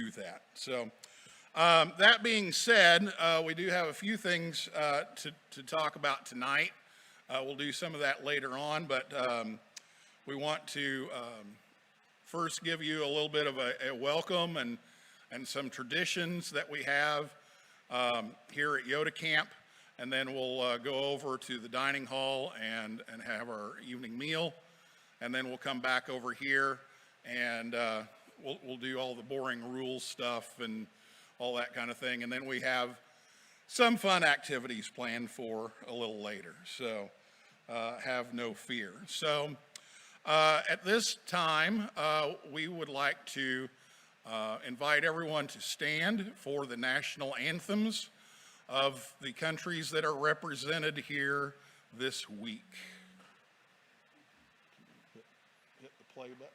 do that. So that being said, we do have a few things to talk about tonight. We'll do some of that later on, but we want to first give you a little bit of a welcome and some traditions that we have here at Yota Camp, and then we'll go over to the dining hall and have our evening meal, and then we'll come back over here and we'll do all the boring rules stuff and all that kind of thing, and then we have some fun activities planned for a little later, so have no fear. So at this time, we would like to invite everyone to stand for the national anthems of the countries that are represented here this week. Hit the play button.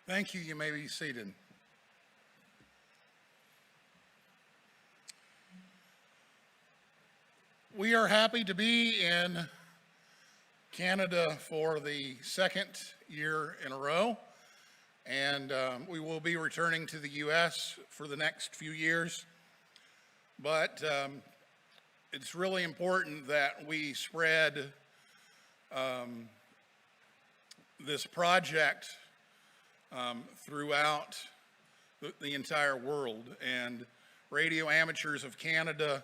Thank you. You may be seated. We are happy to be in Canada for the second year in a row, and we will be returning to the U.S. for the next few years. But it's really important that we spread this project throughout the entire world. And Radio Amateurs of Canada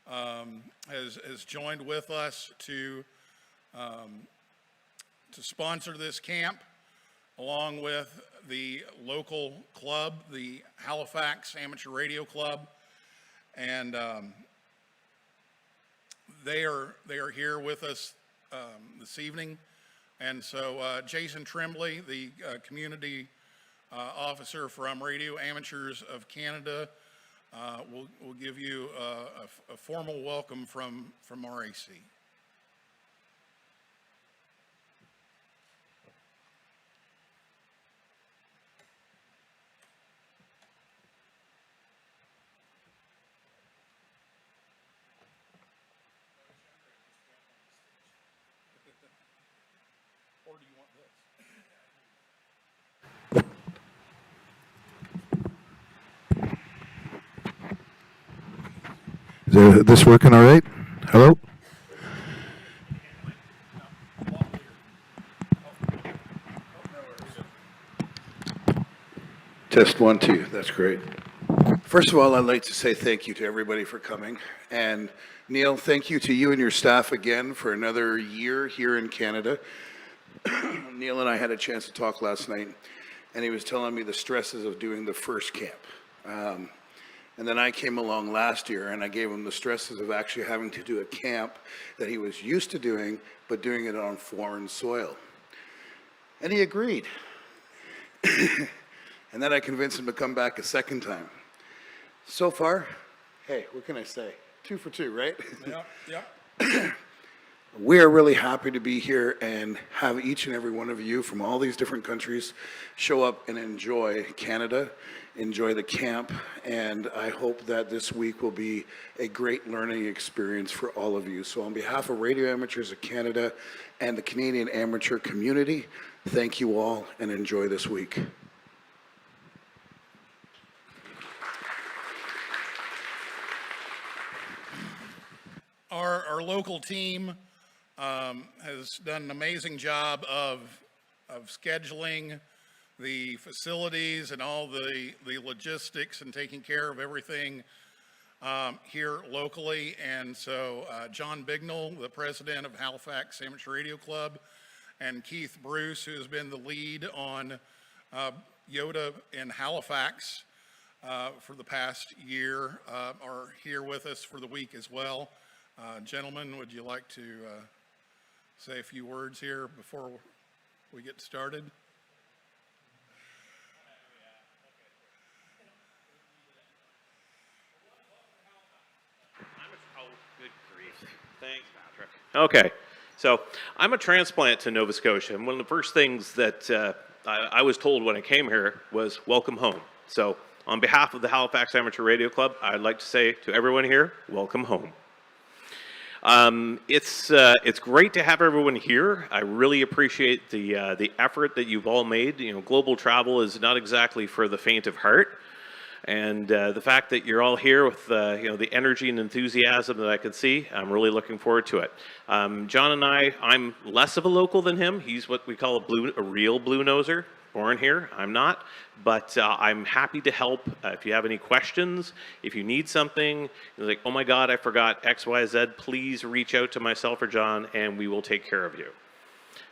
has joined with us to sponsor this camp, along with the local club, the Halifax Amateur Radio Club, and they are here with us this evening. And so Jason Tremblay, the community officer from Radio Amateurs of Canada, will give you a formal welcome from RAC. Or do you want this? Is this working all right? Hello? Test 1, 2. That's great. First of all, I'd like to say thank you to everybody for coming. And Neil, thank you to you and your staff again for another year here in Canada. Neil and I had a chance to talk last night, and he was telling me the stresses of doing the first camp. And then I came along last year, and I gave him the stresses of actually having to do a camp that he was used to doing, but doing it on foreign soil. And he agreed. And then I convinced him to come back a second time. So far, hey, what can I say? 2 for 2, right? Yeah. We are really happy to be here and have each and every one of you from all these different countries show up and enjoy Canada, enjoy the camp, and I hope that this week will be a great learning experience for all of you. So on behalf of Radio Amateurs of Canada and the Canadian amateur community, thank you all and enjoy this week. Our local team has done an amazing job of scheduling the facilities and all the logistics and taking care of everything here locally. And so John Bignell, the president of Halifax Amateur Radio Club, and Keith Bruce, who has been the lead on Yota in Halifax for the past year, are here with us for the week as well. Gentlemen, would you like to say a few words here before we get started? Good grief. Thanks, Patrick. Okay, so I'm a transplant to Nova Scotia, and one of the first things that I was told when I came here was welcome home. So on behalf of the Halifax Amateur Radio Club, I'd like to say to everyone here, welcome home. It's great to have everyone here. I really appreciate the effort that you've all made. You know, global travel is not exactly for the faint of heart, and the fact that you're all here with the energy and enthusiasm that I can see, I'm really looking forward to it. John and I'm less of a local than him. He's what we call a real blue noser. Born here, I'm not, but I'm happy to help if you have any questions. If you need something, you're like, oh my God, I forgot X, Y, Z, please reach out to myself or John and we will take care of you.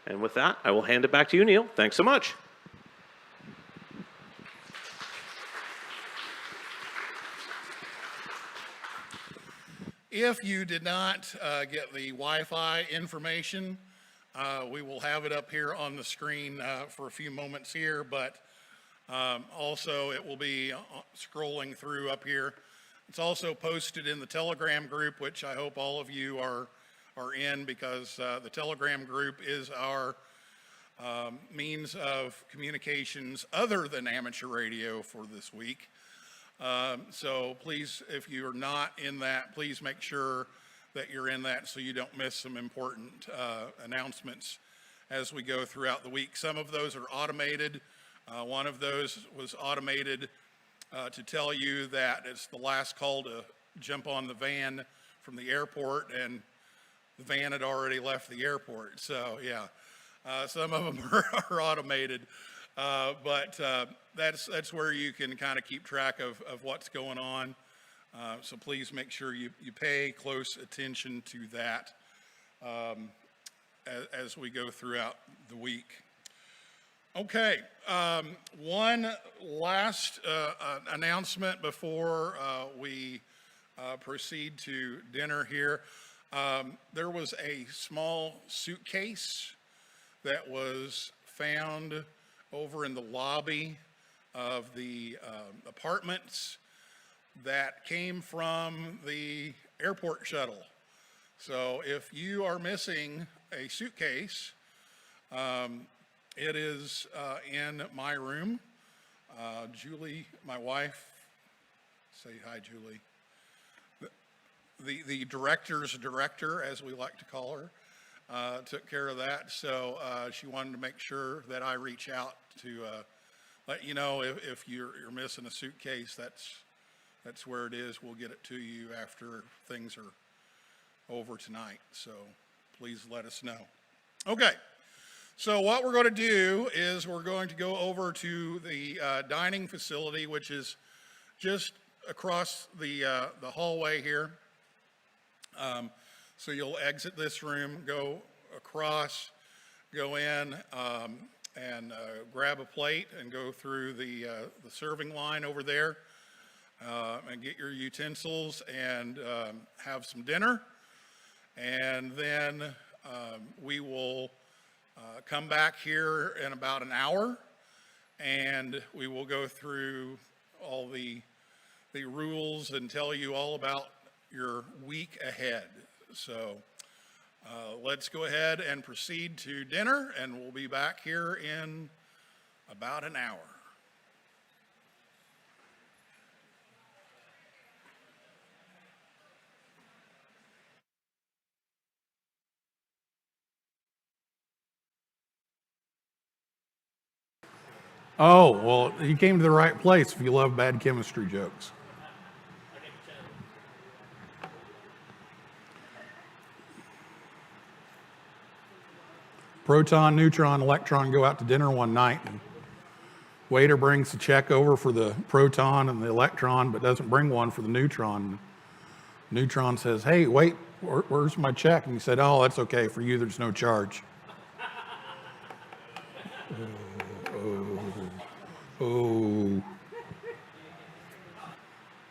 And with that, I will hand it back to you, Neil. Thanks so much. If you did not get the Wi-Fi information, we will have it up here on the screen for a few moments here, but also it will be scrolling through up here. It's also posted in the Telegram group, which I hope all of you are in, because the Telegram group is our means of communications other than amateur radio for this week. So please, if you're not in that, please make sure that you're in that so you don't miss some important announcements as we go throughout the week. Some of those are automated. One of those was automated to tell you that it's the last call to jump on the van from the airport, and the van had already left the airport. So yeah, some of them are automated, but that's where you can kind of keep track of what's going on. So please make sure you pay close attention to that as we go throughout the week. Okay, one last announcement before we proceed to dinner here. There was a small suitcase that was found over in the lobby of the apartments that came from the airport shuttle. So if you are missing a suitcase, it is in my room. Julie, my wife, say hi, Julie. The director's director, as we like to call her, took care of that. So she wanted to make sure that I reach out to let you know if you're missing a suitcase. That's where it is. We'll get it to you after things are over tonight. So please let us know. Okay. So what we're going to do is we're going to go over to the dining facility, which is just across the hallway here. So you'll exit this room, go across, go in, and grab a plate and go through the serving line over there, and get your utensils and have some dinner. And then we will come back here in about an hour, and we will go through all the rules and tell you all about your week ahead. So let's go ahead and proceed to dinner, and we'll be back here in about an hour. Oh, well, you came to the right place if you love bad chemistry jokes. Proton, neutron, electron go out to dinner one night, and waiter brings the check over for the proton and the electron, but doesn't bring one for the neutron. Neutron says, "Hey, wait, where's my check?" And he said, "Oh, that's okay. For you, there's no charge." Oh.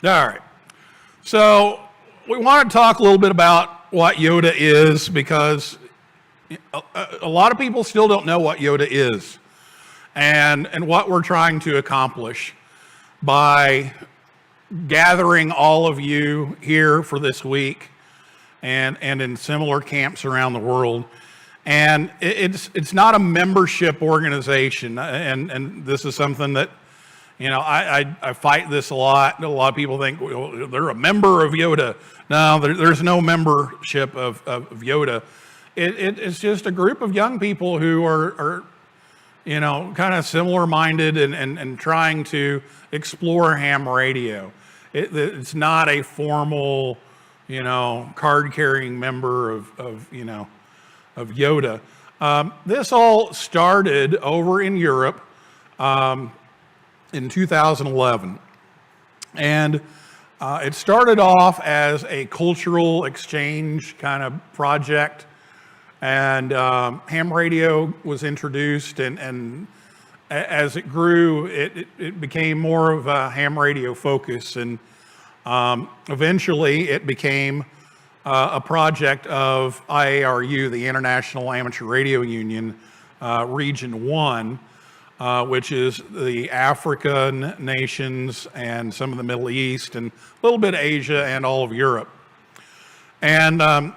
All right. So we want to talk a little bit about what Yota is, because a lot of people still don't know what Yota is and what we're trying to accomplish by gathering all of you here for this week and in similar camps around the world. And it's not a membership organization, and this is something that, you know, I fight this a lot. A lot of people think, well, they're a member of Yota. No, there's no membership of Yota. It's just a group of young people who are you know, kind of similar-minded and trying to explore ham radio. It's not a formal, you know, card-carrying member of Yota. This all started over in Europe in 2011. And it started off as a cultural exchange kind of project. And ham radio was introduced, and as it grew, it became more of a ham radio focus. And eventually it became a project of IARU, the International Amateur Radio Union, Region 1, which is the African nations and some of the Middle East and a little bit of Asia and all of Europe. And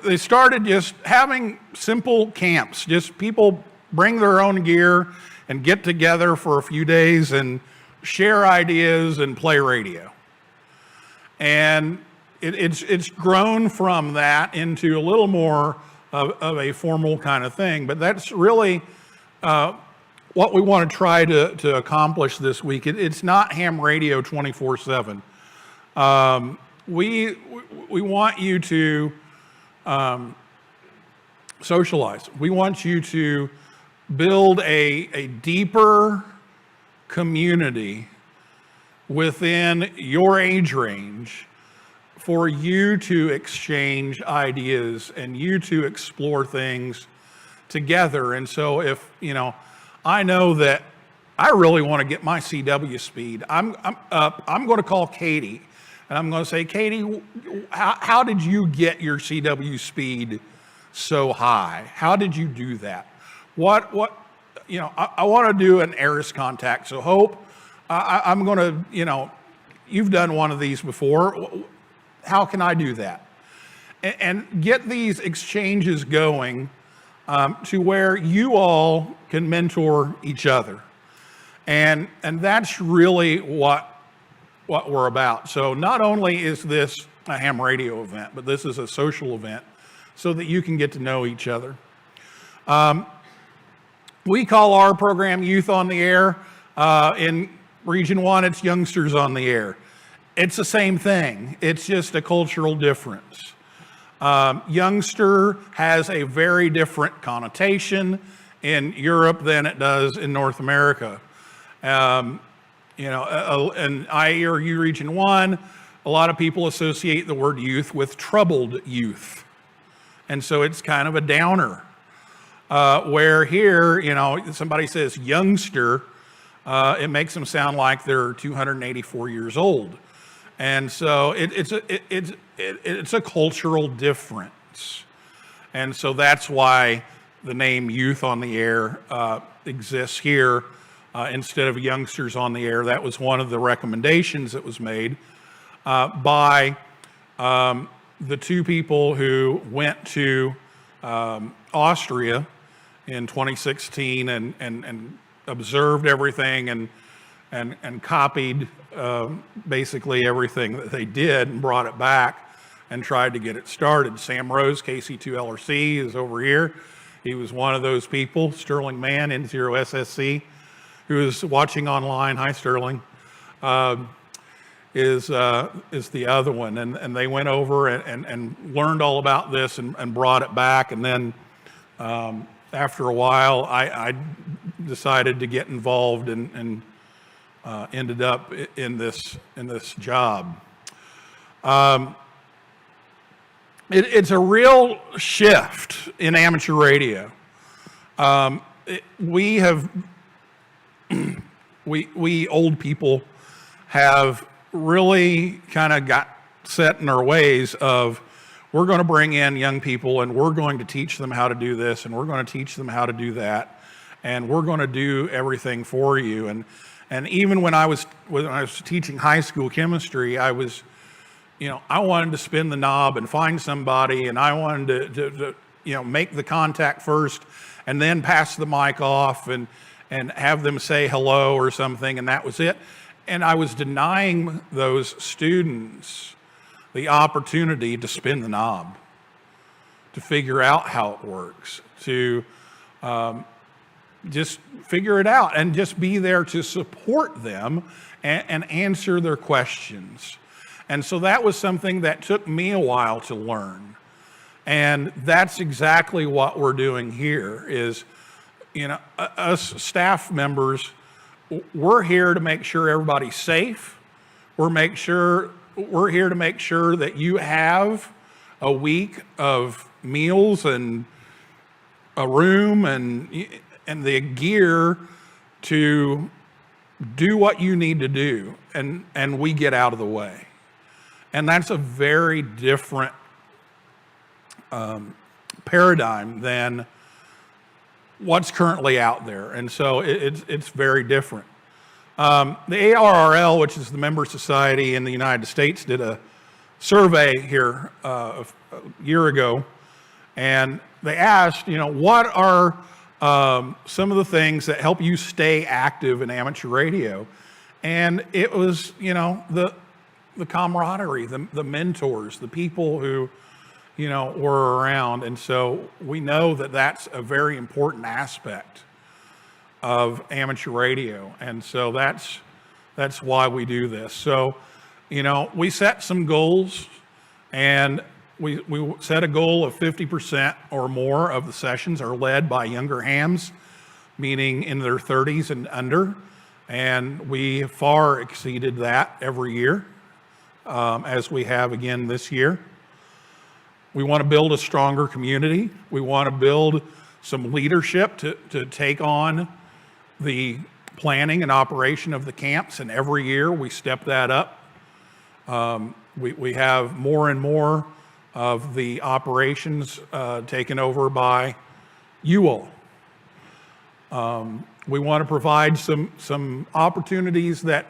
they started just having simple camps, just people bring their own gear and get together for a few days and share ideas and play radio. And it's grown from that into a little more of a formal kind of thing. But that's really what we want to try to accomplish this week. It's not ham radio 24/7. We want you to socialize. We want you to build a deeper community within your age range for you to exchange ideas and you to explore things together. And so if, I know that I really want to get my CW speed, I'm going to call Katie and I'm going to say, Katie, how did you get your CW speed so high? How did you do that? I want to do an ARIS contact. So Hope, I'm going to, you've done one of these before. How can I do that? And get these exchanges going to where you all can mentor each other. And that's really what we're about. So not only is this a ham radio event, but this is a social event so that you can get to know each other. We call our program Youth on the Air. In Region 1, it's Youngsters on the Air. It's the same thing. It's just a cultural difference. Youngster has a very different connotation in Europe than it does in North America. In IRU Region 1, a lot of people associate the word youth with troubled youth. And so it's kind of a downer. Where here, somebody says youngster, it makes them sound like they're 284 years old. And so it's a cultural difference. And so that's why the name Youth on the Air exists here instead of Youngsters on the Air. That was one of the recommendations that was made by the two people who went to Austria in 2016 and observed everything and copied basically everything that they did and brought it back and tried to get it started. Sam Rose, KC2LRC, is over here. He was one of those people. Sterling Mann, N0SSC, who is watching online. Hi, Sterling. Is the other one. And they went over and learned all about this and brought it back. And then after a while, I decided to get involved and ended up in this job. It's a real shift in amateur radio. We old people have really kind of got set in our ways of, we're going to bring in young people and we're going to teach them how to do this and we're going to teach them how to do that and we're going to do everything for you. And even when I was teaching high school chemistry, I was, I wanted to spin the knob and find somebody, and I wanted to make the contact first and then pass the mic off and have them say hello or something, and that was it. And I was denying those students the opportunity to spin the knob, to figure out how it works, to just figure it out and just be there to support them and answer their questions. And so that was something that took me a while to learn. And that's exactly what we're doing here is, us staff members, we're here to make sure everybody's safe. We're here to make sure that you have a week of meals and a room and the gear to do what you need to do, and we get out of the way. And that's a very different paradigm than what's currently out there. And so it's very different. The ARRL, which is the member society in the United States, did a survey here a year ago, and they asked, what are some of the things that help you stay active in amateur radio. And it was, the camaraderie, the mentors, the people who, were around. And so we know that that's a very important aspect of amateur radio. And so that's why we do this. So, we set some goals, and we set a goal of 50% or more of the sessions are led by younger hams, meaning in their 30s and under. And we far exceeded that every year, as we have again this year. We want to build a stronger community. We want to build some leadership to take on the planning and operation of the camps, and every year we step that up. We have more and more of the operations taken over by you all. We want to provide some opportunities that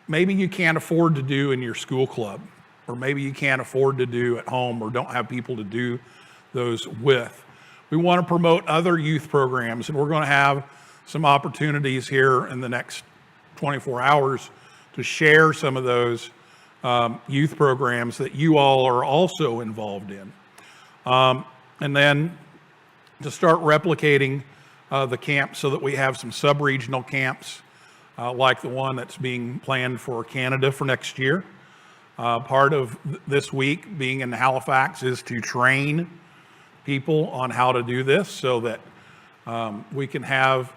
maybe you can't afford to do in your school club, or maybe you can't afford to do at home, or don't have people to do those with. We want to promote other youth programs, and we're going to have some opportunities here in the next 24 hours to share some of those youth programs that you all are also involved in. And then to start replicating the camp so that we have some sub-regional camps like the one that's being planned for Canada for next year. Part of this week being in Halifax is to train people on how to do this so that we can have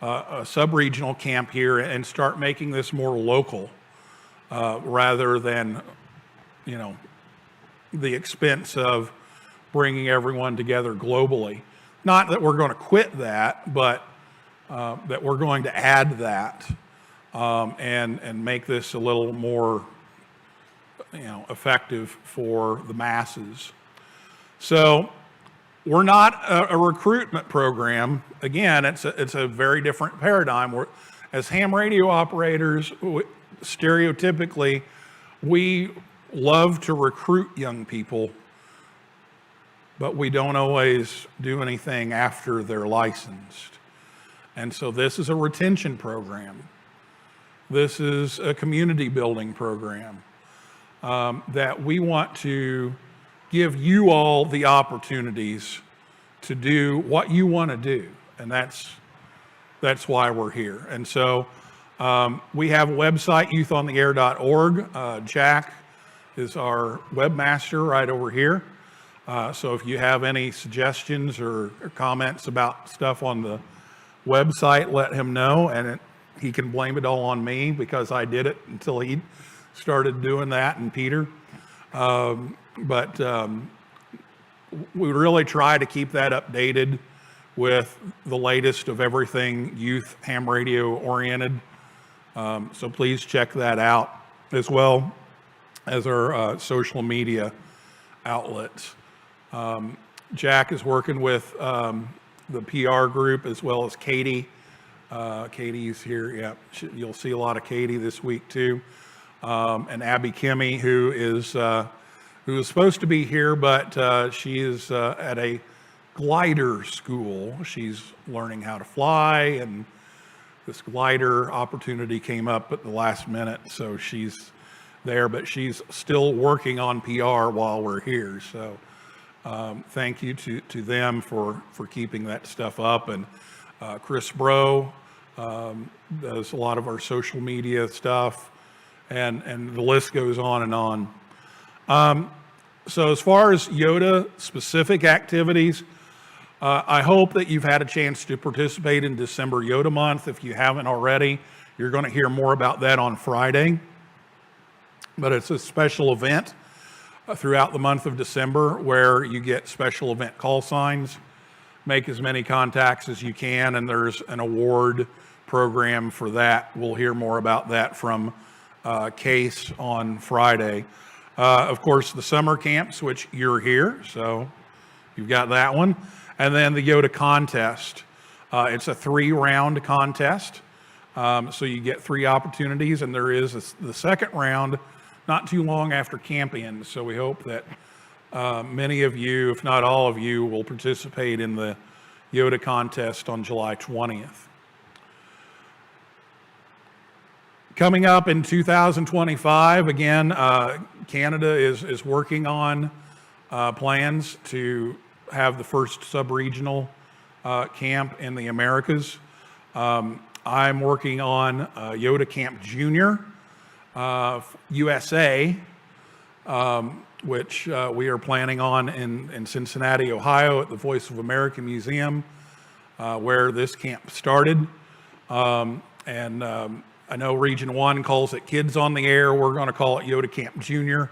a sub-regional camp here and start making this more local rather than, the expense of bringing everyone together globally. Not that we're going to quit that, but that we're going to add that and make this a little more, effective for the masses. So we're not a recruitment program. Again, it's a very different paradigm. As ham radio operators, stereotypically, we love to recruit young people, but we don't always do anything after they're licensed. And so this is a retention program. This is a community building program that we want to give you all the opportunities to do what you want to do. And that's why we're here. And so we have a website, youthontheair.org. Jack is our webmaster right over here. So if you have any suggestions or comments about stuff on the website, let him know, and he can blame it all on me because I did it until he started doing that, and Peter. But we really try to keep that updated with the latest of everything youth ham radio oriented. So please check that out, as well as our social media outlets. Jack is working with the PR group, as well as Katie. Katie's here. Yeah, you'll see a lot of Katie this week too. And Abby Kimmy, who is supposed to be here, but she is at a glider school. She's learning how to fly, and this glider opportunity came up at the last minute, so she's there, but she's still working on PR while we're here. So thank you to them for keeping that stuff up. And Chris Bro does a lot of our social media stuff, and the list goes on and on. So as far as Yota specific activities, I hope that you've had a chance to participate in December Yota month. If you haven't already, you're going to hear more about that on Friday. But it's a special event throughout the month of December where you get special event call signs, make as many contacts as you can, and there's an award program for that. We'll hear more about that from Case on Friday. Of course, the summer camps, which you're here, so you've got that one. And then the Yota contest. It's a 3-round contest. So you get 3 opportunities, and there is the second round not too long after camp ends. So we hope that many of you, if not all of you, will participate in the Yota contest on July 20th. Coming up in 2025, again, Canada is working on plans to have the first sub-regional camp in the Americas. I'm working on Yota Camp Junior, USA, which we are planning on in Cincinnati, Ohio at the Voice of America Museum, where this camp started. I know Region 1 calls it Kids on the Air. We're going to call it Yota Camp Junior,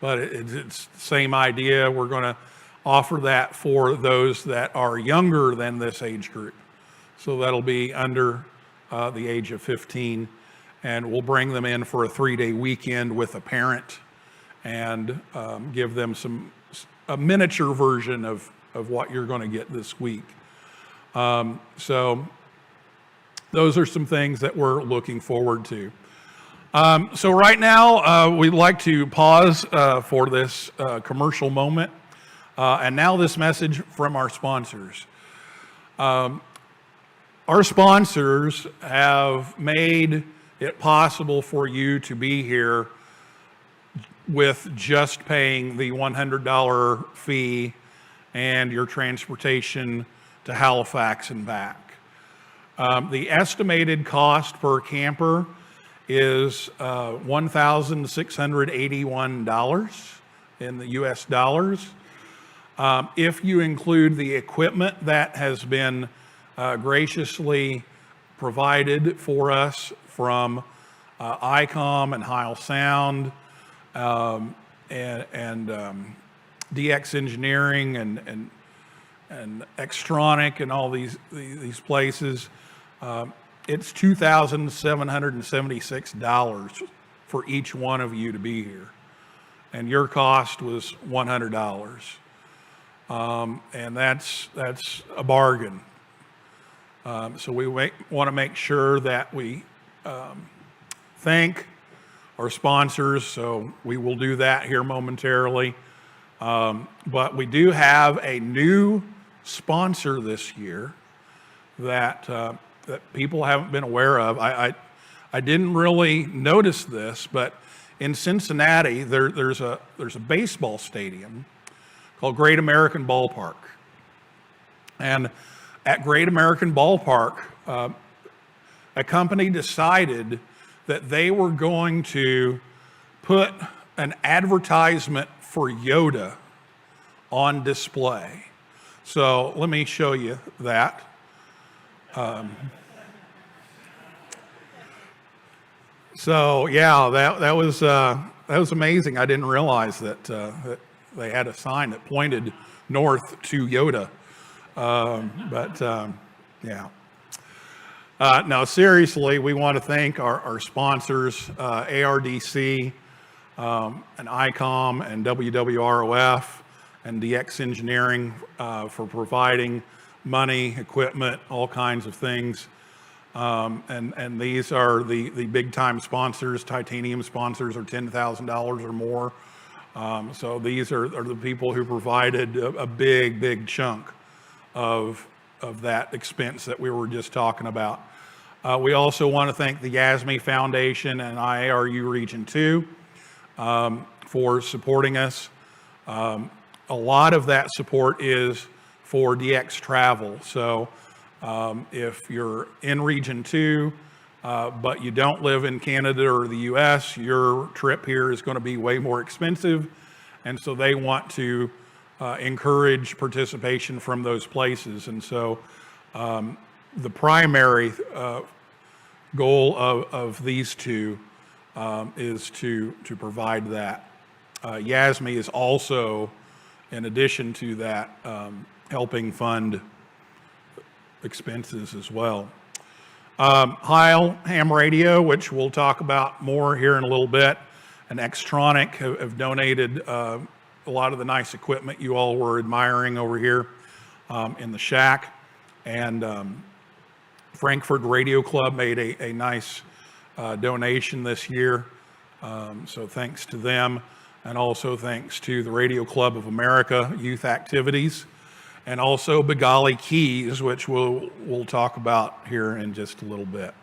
but it's the same idea. We're going to offer that for those that are younger than this age group. So that'll be under the age of 15, and we'll bring them in for a 3-day weekend with a parent and give them a miniature version of what you're going to get this week. So those are some things that we're looking forward to. So right now, we'd like to pause for this commercial moment. And now this message from our sponsors. Our sponsors have made it possible for you to be here with just paying the $100 fee and your transportation to Halifax and back. The estimated cost per camper is $1,681 in the US dollars. If you include the equipment that has been graciously provided for us from ICOM and Heil Sound and DX Engineering and Extronic and all these places, it's $2,776 for each one of you to be here. And your cost was $100. And that's a bargain. So we want to make sure that we thank our sponsors, so we will do that here momentarily. But we do have a new sponsor this year that people haven't been aware of. I didn't really notice this, but in Cincinnati, there's a baseball stadium called Great American Ballpark. And at Great American Ballpark, a company decided that they were going to put an advertisement for Yota on display. So let me show you that. So yeah, that was amazing. I didn't realize that they had a sign that pointed north to Yota. Yeah. No, seriously, we want to thank our sponsors, ARDC, and ICOM, and WWROF, and DX Engineering for providing money, equipment, all kinds of things. And these are the big time sponsors. Titanium sponsors are $10,000 or more. So these are the people who provided a big chunk of that expense that we were just talking about. We also want to thank the YASME Foundation and IARU Region 2 for supporting us. A lot of that support is for DX travel. So if you're in Region 2, but you don't live in Canada or the US, your trip here is going to be way more expensive. And so they want to encourage participation from those places. And so the primary goal of these two is to provide that. YASME is also, in addition to that, helping fund expenses as well. Heil Ham Radio, which we'll talk about more here in a little bit, and Extronic have donated a lot of the nice equipment you all were admiring over here in the shack. And Frankfurt Radio Club made a nice donation this year. So thanks to them, and also thanks to the Radio Club of America Youth Activities. and also Bengali Keys, which we'll talk about here in just a little bit.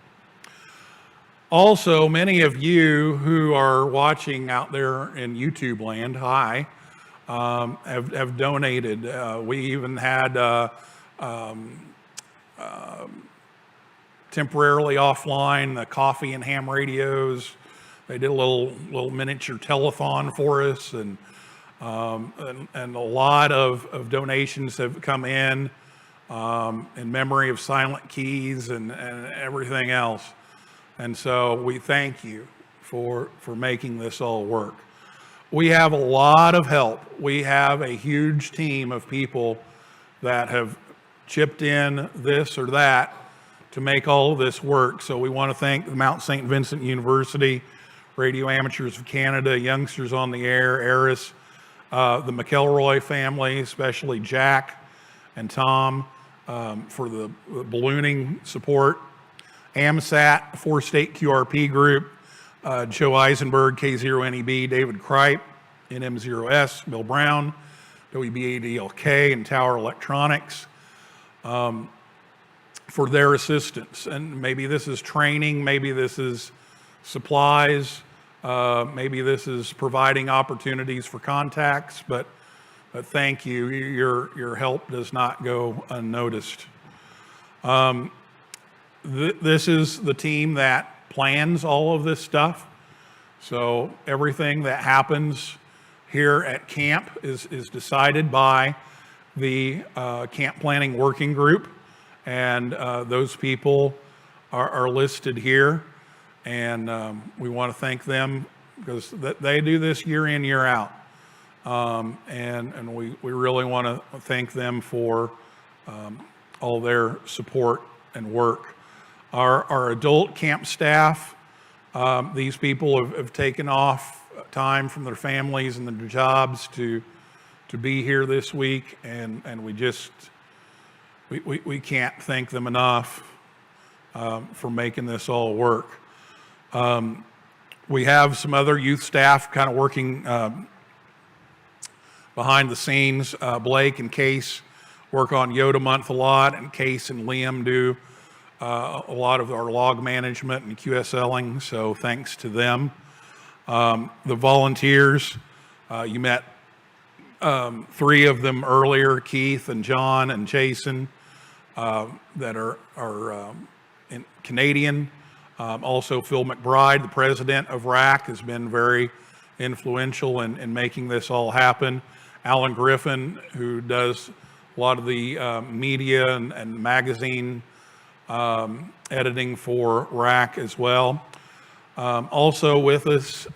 Also, many of you who are watching out there in YouTube land, hi, have donated. We even had temporarily offline the coffee and ham radios. They did a little miniature telethon for us, and a lot of donations have come in memory of Silent Keys and everything else. And so we thank you for making this all work. We have a lot of help. We have a huge team of people that have chipped in this or that to make all of this work. So we want to thank the Mount St. Vincent University, Radio Amateurs of Canada, Youngsters on the Air, ARIS, the McElroy family, especially Jack and Tom, for the ballooning support. AMSAT, 4-State QRP Group, Joe Eisenberg, K0NEB, David Kripe, NM0S, Bill Brown, WBADLK, and Tower Electronics for their assistance. And maybe this is training, maybe this is supplies, maybe this is providing opportunities for contacts, but thank you. Your help does not go unnoticed. This is the team that plans all of this stuff. So everything that happens here at camp is decided by the camp planning working group. And those people are listed here. And we want to thank them because they do this year in, year out. And we really want to thank them for all their support and work. Our adult camp staff, these people have taken off time from their families and their jobs to be here this week, and we can't thank them enough for making this all work. We have some other youth staff kind of working behind the scenes. Blake and Case work on Yota month a lot, and Case and Liam do a lot of our log management and QSLing, so thanks to them. The volunteers, you met 3 of them earlier, Keith and John and Jason, that are Canadian. Also Phil McBride, the president of RAC, has been very influential in making this all happen. Alan Griffin, who does a lot of the media and magazine editing for RAC as well. Also with us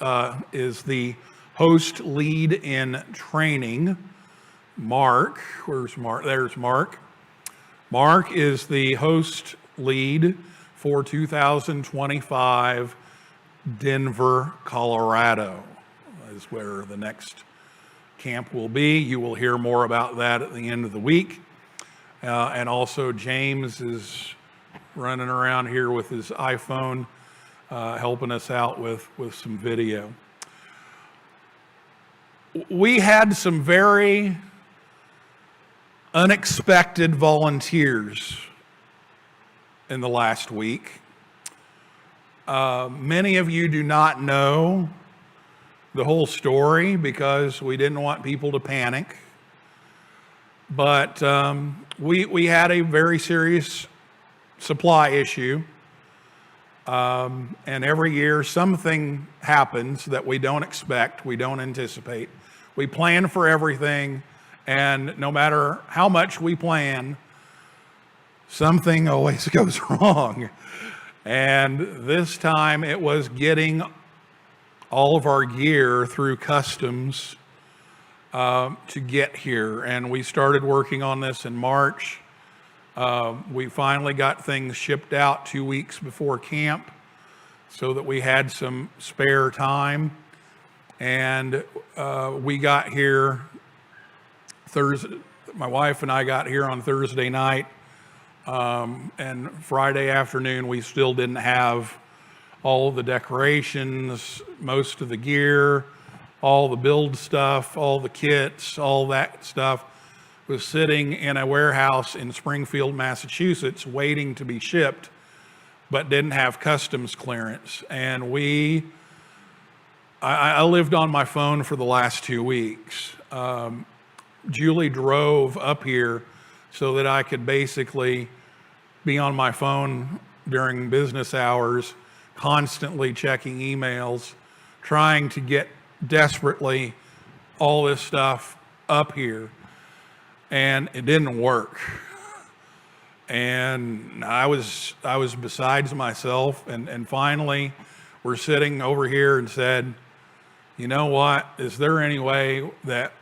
is the host lead in training, Mark. Where's Mark? There's Mark. Mark is the host lead for 2025 Denver, Colorado, is where the next camp will be. You will hear more about that at the end of the week. And also James is running around here with his iPhone, helping us out with some video. We had some very unexpected volunteers in the last week. Many of you do not know the whole story because we didn't want people to panic. But we had a very serious supply issue. And every year something happens that we don't expect, we don't anticipate. We plan for everything, and no matter how much we plan, something always goes wrong. And this time it was getting all of our gear through customs to get here. And we started working on this in March. We finally got things shipped out 2 weeks before camp so that we had some spare time. And we got here Thursday. My wife and I got here on Thursday night. And Friday afternoon, we still didn't have all the decorations, most of the gear, all the build stuff, all the kits, all that stuff. was sitting in a warehouse in Springfield, Massachusetts, waiting to be shipped, but didn't have customs clearance. And I lived on my phone for the last 2 weeks. Julie drove up here so that I could basically be on my phone during business hours, constantly checking emails, trying to get desperately all this stuff up here. And it didn't work. And I was besides myself. And finally, we're sitting over here and said, you know what? Is there any way that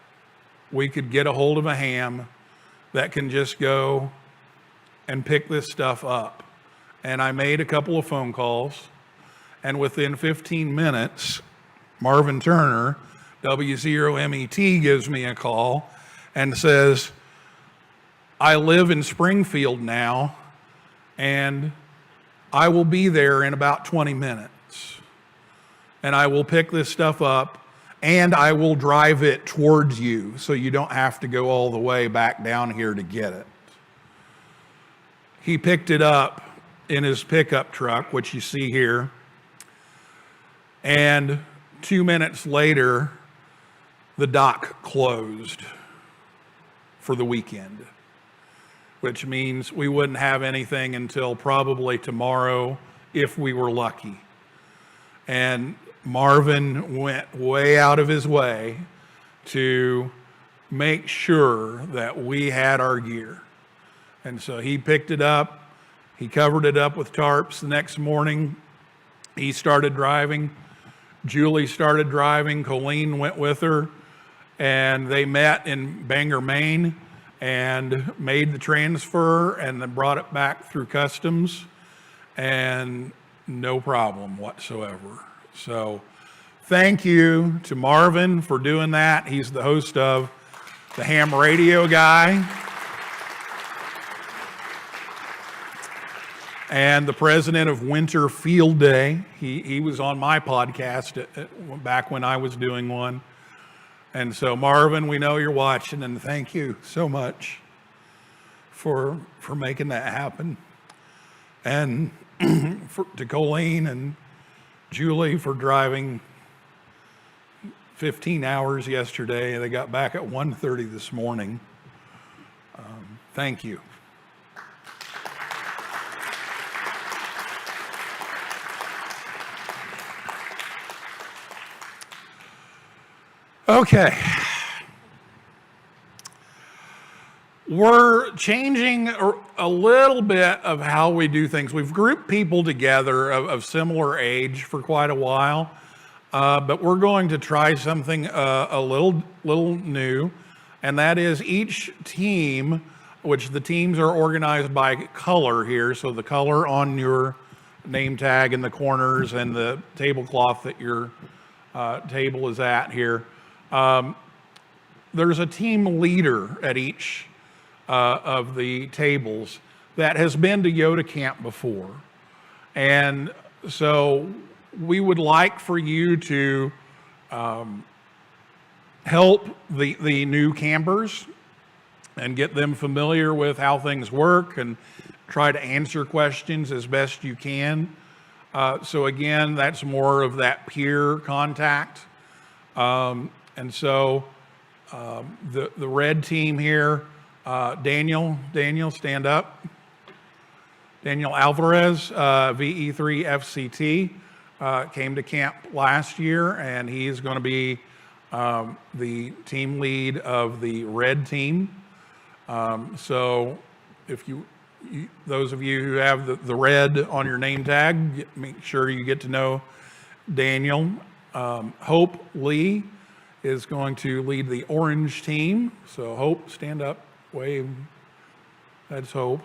we could get a hold of a ham that can just go and pick this stuff up? And I made a couple of phone calls. And within 15 minutes, Marvin Turner, W0MET, gives me a call and says, I live in Springfield now, and I will be there in about 20 minutes. And I will pick this stuff up, and I will drive it towards you so you don't have to go all the way back down here to get it. He picked it up in his pickup truck, which you see here. And 2 minutes later, the dock closed for the weekend, which means we wouldn't have anything until probably tomorrow if we were lucky. And Marvin went way out of his way to make sure that we had our gear. And so he picked it up, he covered it up with tarps. The next morning, he started driving. Julie started driving. Colleen went with her, and they met in Bangor, Maine, and made the transfer and then brought it back through customs, and no problem whatsoever. So thank you to Marvin for doing that. He's the host of the Ham Radio Guy and the president of Winter Field Day. He was on my podcast back when I was doing one. And so, Marvin, we know you're watching, and thank you so much for making that happen. And to Colleen and Julie for driving 15 hours yesterday. They got back at 1:30 this morning. Thank you. Okay. We're changing a little bit of how we do things. We've grouped people together of similar age for quite a while, but we're going to try something a little new, and that is each team, which the teams are organized by color here, so the color on your name tag in the corners and the tablecloth that your table is at here. There's a team leader at each of the tables that has been to Yota camp before. And so we would like for you to help the new campers and get them familiar with how things work and try to answer questions as best you can. So again, that's more of that peer contact. And so the red team here, Daniel, stand up. Daniel Alvarez, VE3 FCT, came to camp last year, and he's going to be the team lead of the red team. So if those of you who have the red on your name tag, make sure you get to know Daniel. Hope Lee is going to lead the orange team. So Hope, stand up, wave. That's Hope.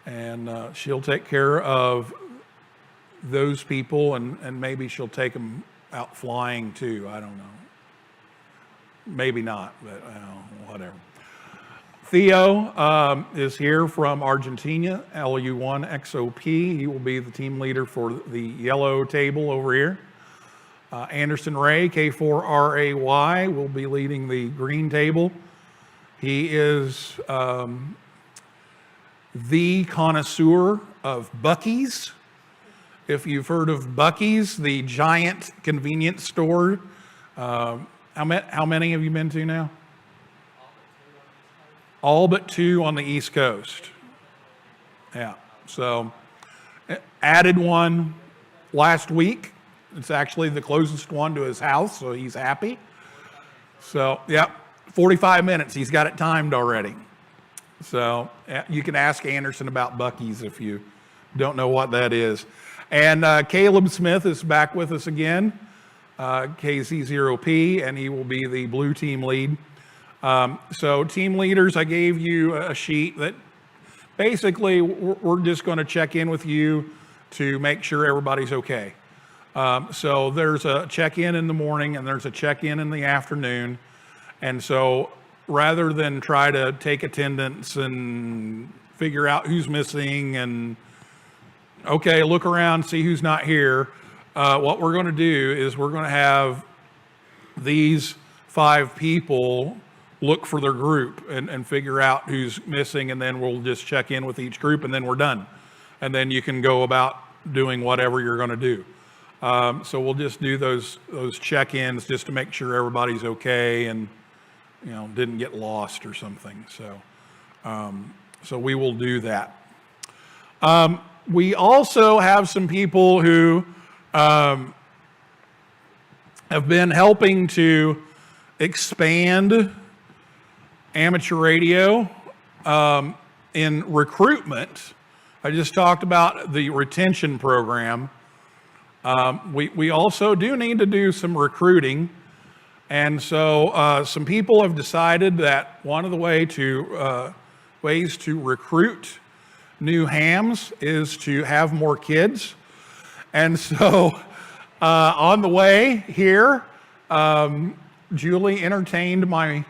And she'll take care of those people, and maybe she'll take them out flying too. I don't know. Maybe not, but whatever. Theo is here from Argentina, LU1XOP. He will be the team leader for the yellow table over here. Anderson Ray, K4RAY, will be leading the green table. He is the connoisseur of Buc-ee's. If you've heard of Buc-ee's, the giant convenience store, how many have you been to now? All but two on the East Coast. Yeah, so added one last week. It's actually the closest one to his house, so he's happy. So, yeah, 45 minutes. He's got it timed already. So you can ask Anderson about Buc-ee's if you don't know what that is. And Caleb Smith is back with us again, KC0P, and he will be the blue team lead. So team leaders, I gave you a sheet that basically we're just going to check in with you to make sure everybody's okay. So there's a check-in in the morning and there's a check-in in the afternoon. And so rather than try to take attendance and figure out who's missing and, okay, look around, see who's not here, what we're going to do is we're going to have these 5 people look for their group and figure out who's missing, and then we'll just check in with each group, and then we're done. And then you can go about doing whatever you're going to do. So we'll just do those check-ins just to make sure everybody's okay and, you know, didn't get lost or something. So we will do that. We also have some people who have been helping to expand amateur radio in recruitment. I just talked about the retention program. We also do need to do some recruiting. And so some people have decided that one of the ways to recruit new hams is to have more kids. And so on the way here, Julie entertained my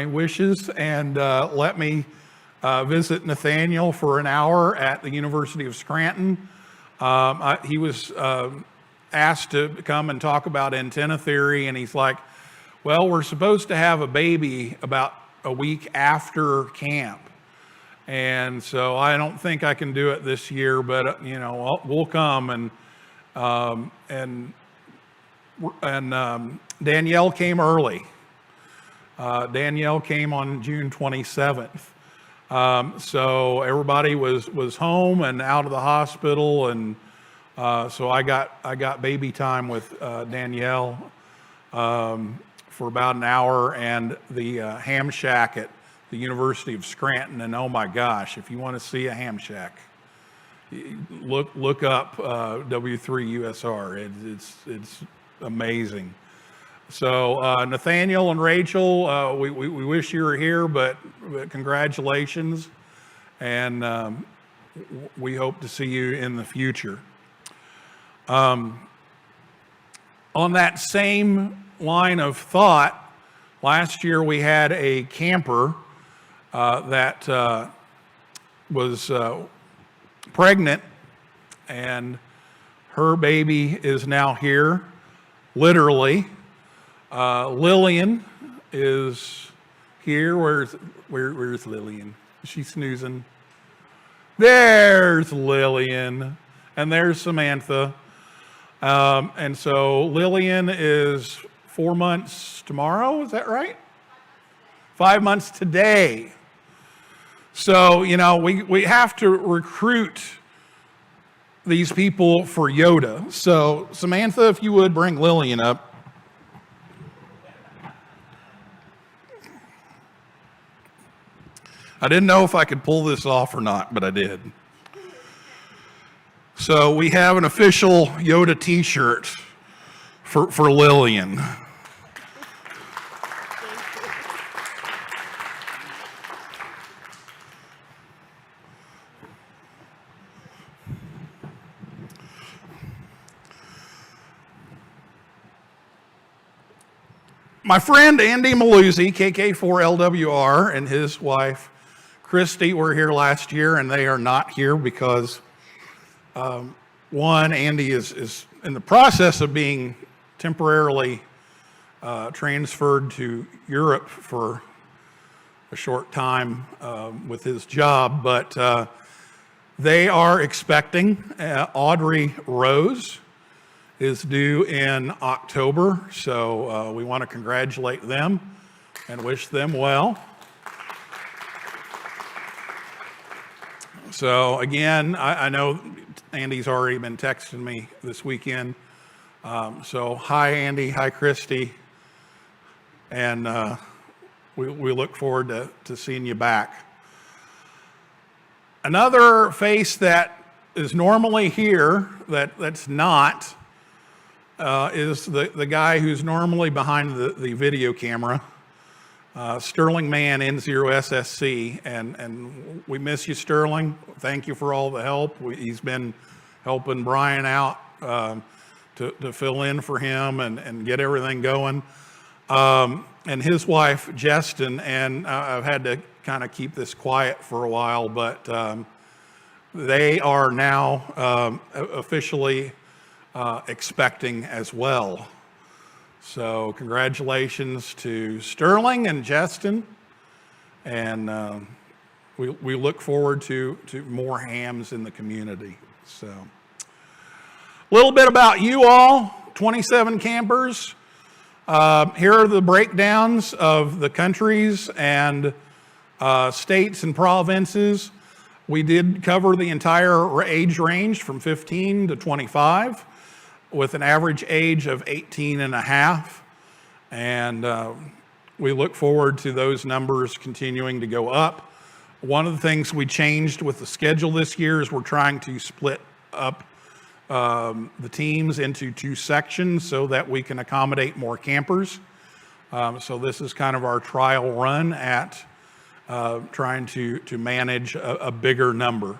wishes and let me visit Nathaniel for an hour at the University of Scranton. He was asked to come and talk about antenna theory, and he's like, well, we're supposed to have a baby about a week after camp. And so I don't think I can do it this year, but you know, we'll come. And Danielle came early. Danielle came on June 27th. So everybody was home and out of the hospital, and so I got baby time with Danielle for about an hour, and the ham shack at the University of Scranton. And oh my gosh, if you want to see a ham shack, look up W3USR. It's amazing. So Nathaniel and Rachel, we wish you were here, but congratulations, and we hope to see you in the future. On that same line of thought, last year we had a camper that was pregnant, and her baby is now here, literally. Lillian is here. Where's Lillian? Is she snoozing? There's Lillian, and there's Samantha. And so Lillian is 4 months tomorrow, is that right? 5 months today. So, you know, we have to recruit these people for Yota. So Samantha, if you would bring Lillian up. I didn't know if I could pull this off or not, but I did. So we have an official Yota t-shirt for Lillian. My friend Andy Maluzzi, KK4LWR, and his wife Christy were here last year, and they are not here because, one, Andy is in the process of being temporarily transferred to Europe for a short time with his job, but they are expecting Audrey Rose is due in October, so we want to congratulate them and wish them well. So again, I know Andy's already been texting me this weekend. So hi, Andy. Hi, Christy. And we look forward to seeing you back. Another face that is normally here that's not is the guy who's normally behind the video camera, Sterling Mann, N0SSC, and we miss you, Sterling. Thank you for all the help. He's been helping Brian out to fill in for him and get everything going. And his wife, Justin, and I've had to kind of keep this quiet for a while, but they are now officially expecting as well. So congratulations to Sterling and Justin, and we look forward to more hams in the community. So a little bit about you all, 27 campers. Here are the breakdowns of the countries and states and provinces. We did cover the entire age range from 15 to 25 with an average age of 18 and a half. And we look forward to those numbers continuing to go up. One of the things we changed with the schedule this year is we're trying to split up the teams into 2 sections so that we can accommodate more campers. So this is kind of our trial run at trying to manage a bigger number.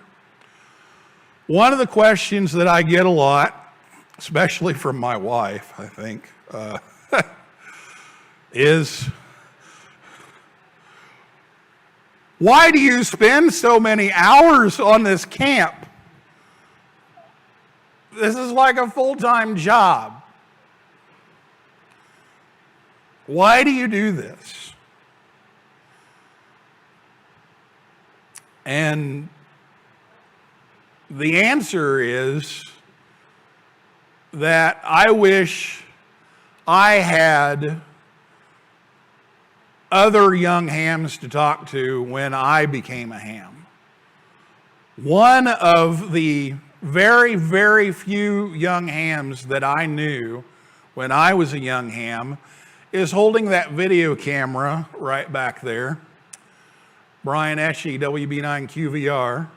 One of the questions that I get a lot, especially from my wife, I think, is, why do you spend so many hours on this camp? This is like a full-time job. Why do you do this? And the answer is that I wish I had other young hams to talk to when I became a ham. One of the very, very few young hams that I knew when I was a young ham is holding that video camera right back there. Brian Esche, WB9QVR.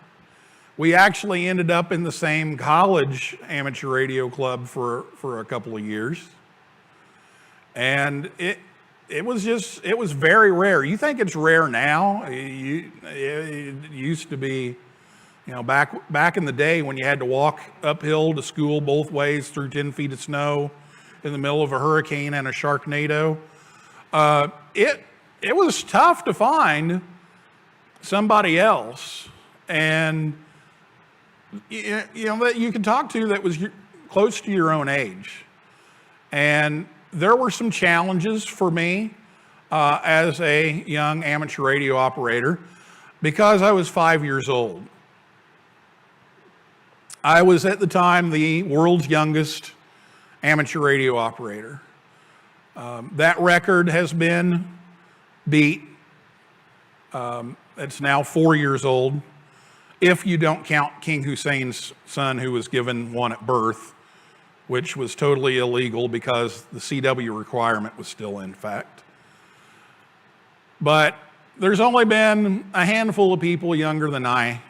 We actually ended up in the same college amateur radio club for a couple of years. And it was very rare. You think it's rare now? It used to be, you know, back in the day when you had to walk uphill to school both ways through 10 feet of snow in the middle of a hurricane and a sharknado. It was tough to find somebody else and you know that you could talk to that was close to your own age. And there were some challenges for me as a young amateur radio operator because I was 5 years old. I was at the time the world's youngest amateur radio operator. That record has been beat. It's now 4 years old, if you don't count King Hussein's son, who was given one at birth, which was totally illegal because the CW requirement was still in effect. But there's only been a handful of people younger than I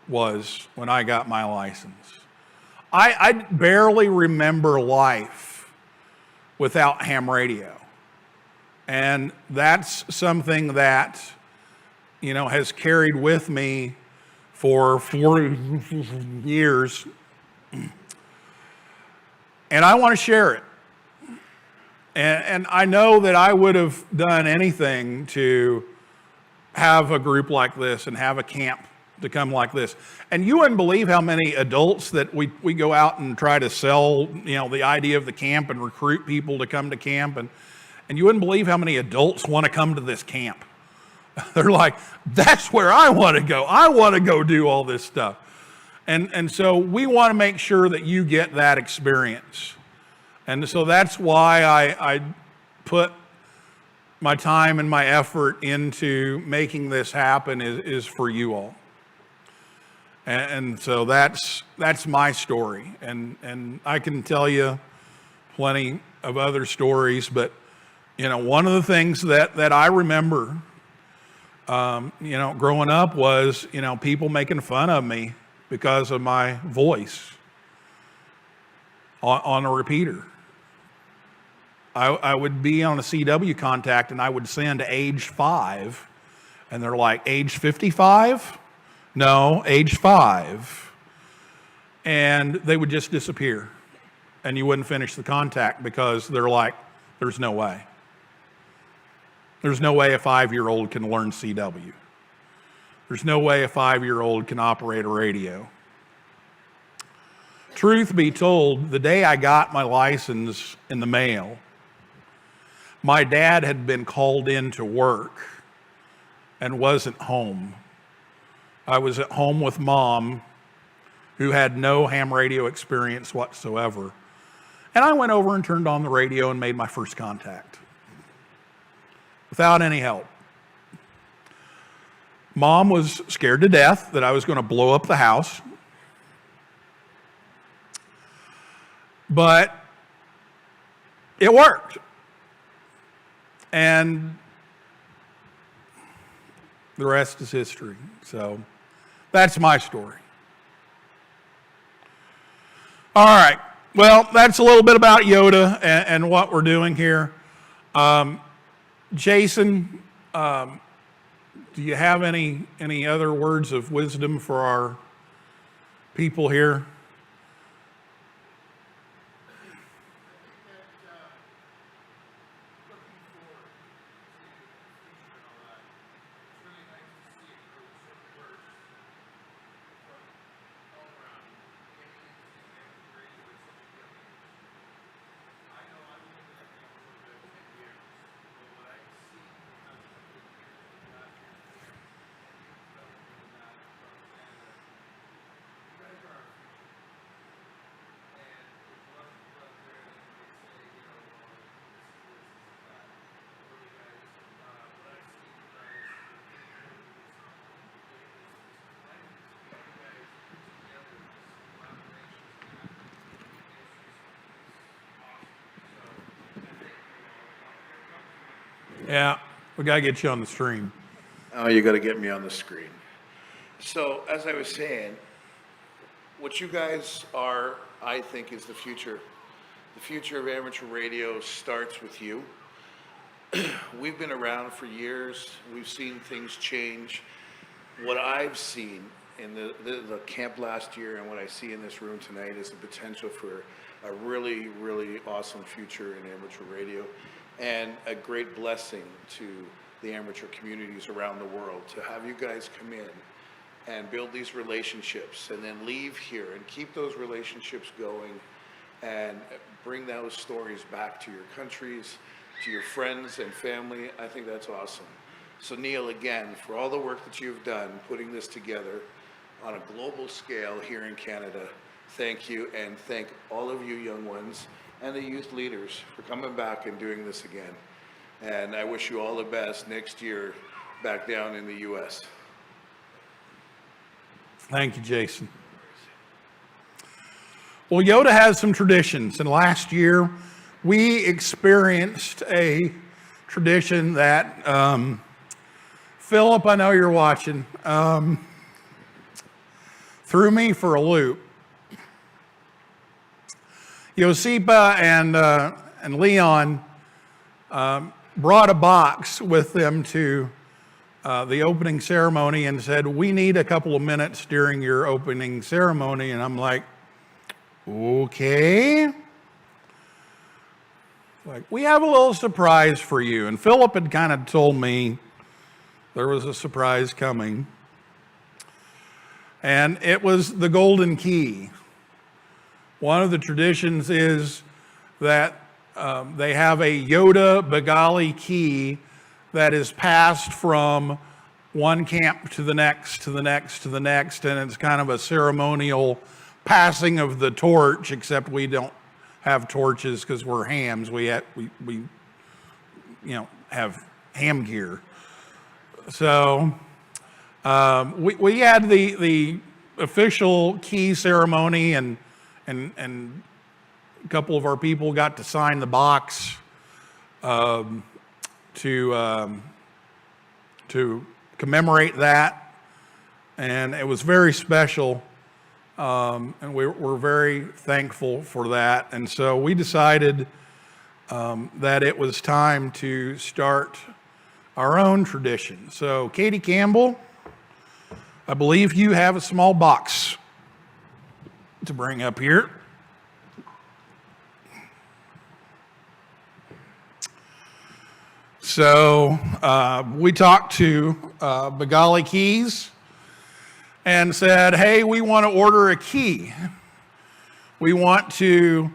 was when I got my license. I barely remember life without ham radio. And that's something that, you know, has carried with me for 4 years. And I want to share it. And I know that I would have done anything to have a group like this and have a camp to come like this. And you wouldn't believe how many adults that we go out and try to sell, you know, the idea of the camp and recruit people to come to camp. And you wouldn't believe how many adults want to come to this camp. They're like, that's where I want to go. I want to go do all this stuff. And so we want to make sure that you get that experience. And so that's why I put my time and my effort into making this happen is for you all. And so that's my story. And I can tell you plenty of other stories, but one of the things that I remember growing up was, people making fun of me because of my voice on a repeater. I would be on a CW contact and I would send age 5, and they're like, age 55? No, age 5. And they would just disappear, and you wouldn't finish the contact because they're like, there's no way. There's no way a 5-year-old can learn CW. There's no way a 5-year-old can operate a radio. Truth be told, the day I got my license in the mail, my dad had been called in to work and wasn't home. I was at home with Mom, who had no ham radio experience whatsoever. And I went over and turned on the radio and made my first contact without any help. Mom was scared to death that I was going to blow up the house. But it worked. And the rest is history. So that's my story. All right. Well, that's a little bit about Yota and what we're doing here. Jason, do you have any other words of wisdom for our people here? Yeah, we got to get you on the stream. Oh, you got to get me on the screen. So, as I was saying, what you guys are, I think, is the future. The future of amateur radio starts with you. We've been around for years. We've seen things change. What I've seen in the camp last year and what I see in this room tonight is the potential for a really, really awesome future in amateur radio, and a great blessing to the amateur communities around the world to have you guys come in and build these relationships and then leave here and keep those relationships going and bring those stories back to your countries, to your friends and family. I think that's awesome. So Neil, again, for all the work that you've done putting this together on a global scale here in Canada, thank you, and thank all of you young ones and the youth leaders for coming back and doing this again. And I wish you all the best next year back down in the U.S. Thank you, Jason. Well, Yota has some traditions, and last year we experienced a tradition that, Philip, I know you're watching, threw me for a loop. Josipa and Leon brought a box with them to the opening ceremony and said, we need a couple of minutes during your opening ceremony. And I'm like, okay. Like, we have a little surprise for you. And Philip had kind of told me there was a surprise coming. And it was the golden key. One of the traditions is that they have a Yota Bengali key that is passed from one camp to the next, to the next, to the next, and it's kind of a ceremonial passing of the torch, except we don't have torches because we're hams. We have ham gear. So we had the official key ceremony, and a couple of our people got to sign the box to commemorate that, and it was very special, and we're very thankful for that. And so we decided that it was time to start our own tradition. So Katie Campbell, I believe you have a small box to bring up here. So we talked to Bengali Keys and said, hey, we want to order a key. We want to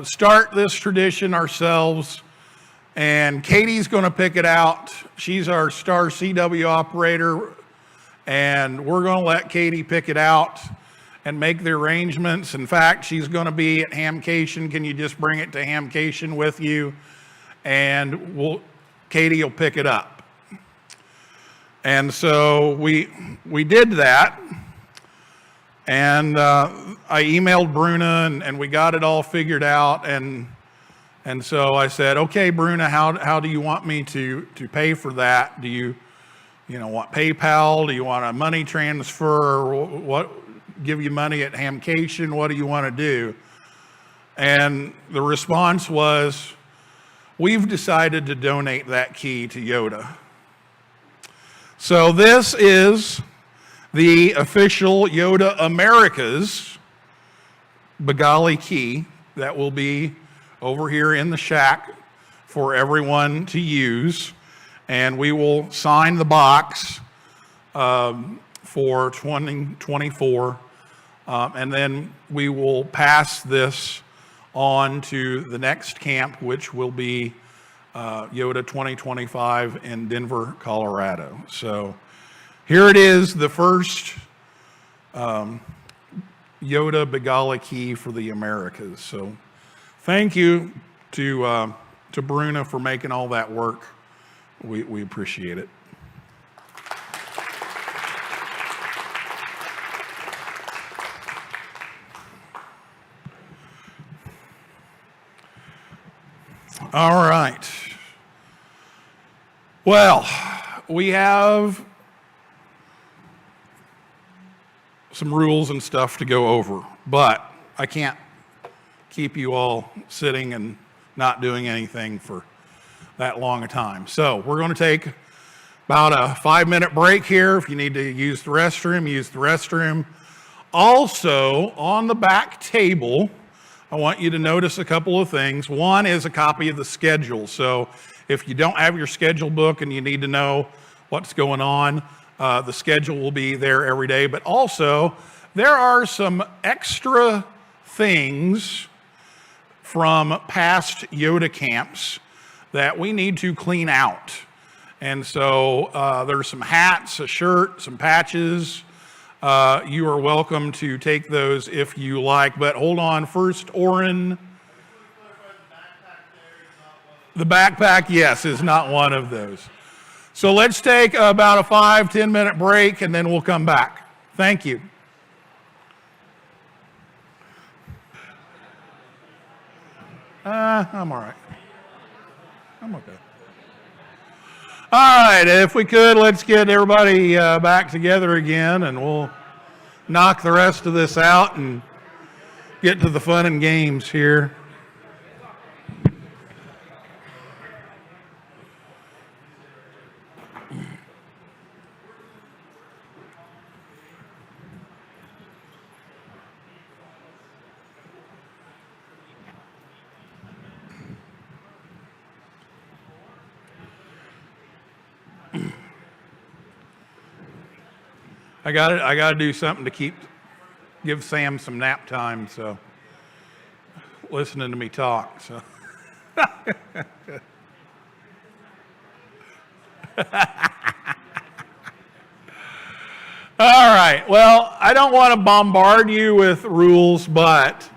start this tradition ourselves, and Katie's going to pick it out. She's our star CW operator, and we're going to let Katie pick it out and make the arrangements. In fact, she's going to be at Hamcation. Can you just bring it to Hamcation with you? And Katie will pick it up. And so we did that, and I emailed Bruna, and we got it all figured out. And so I said, okay, Bruna, how do you want me to pay for that? Do you want PayPal? Do you want a money transfer? What? Give you money at Hamcation? What do you want to do? And the response was, we've decided to donate that key to Yota. So this is the official Yota Americas Bengali key that will be over here in the shack for everyone to use. And we will sign the box for 2024. And then we will pass this on to the next camp, which will be Yota 2025 in Denver, Colorado. So here it is, the first Yota Bengali key for the Americas. So thank you to Bruna for making all that work. We appreciate it. All right. Well, we have some rules and stuff to go over, but I can't keep you all sitting and not doing anything for that long a time. So we're going to take about a 5-minute break here. If you need to use the restroom, use the restroom. Also, on the back table, I want you to notice a couple of things. One is a copy of the schedule. So if you don't have your schedule book and you need to know what's going on, the schedule will be there every day. But also, there are some extra things from past Yota camps that we need to clean out. And so there's some hats, a shirt, some patches. You are welcome to take those if you like. But hold on, first, Oren. The backpack, yes, is not one of those. So let's take about a 5-10 minute break, and then we'll come back. Thank you. I'm all right. I'm okay. All right, if we could, let's get everybody back together again, and we'll knock the rest of this out and get to the fun and games here. I got to do something to give Sam some nap time, so listening to me talk. So All right. Well, I don't want to bombard you with rules, but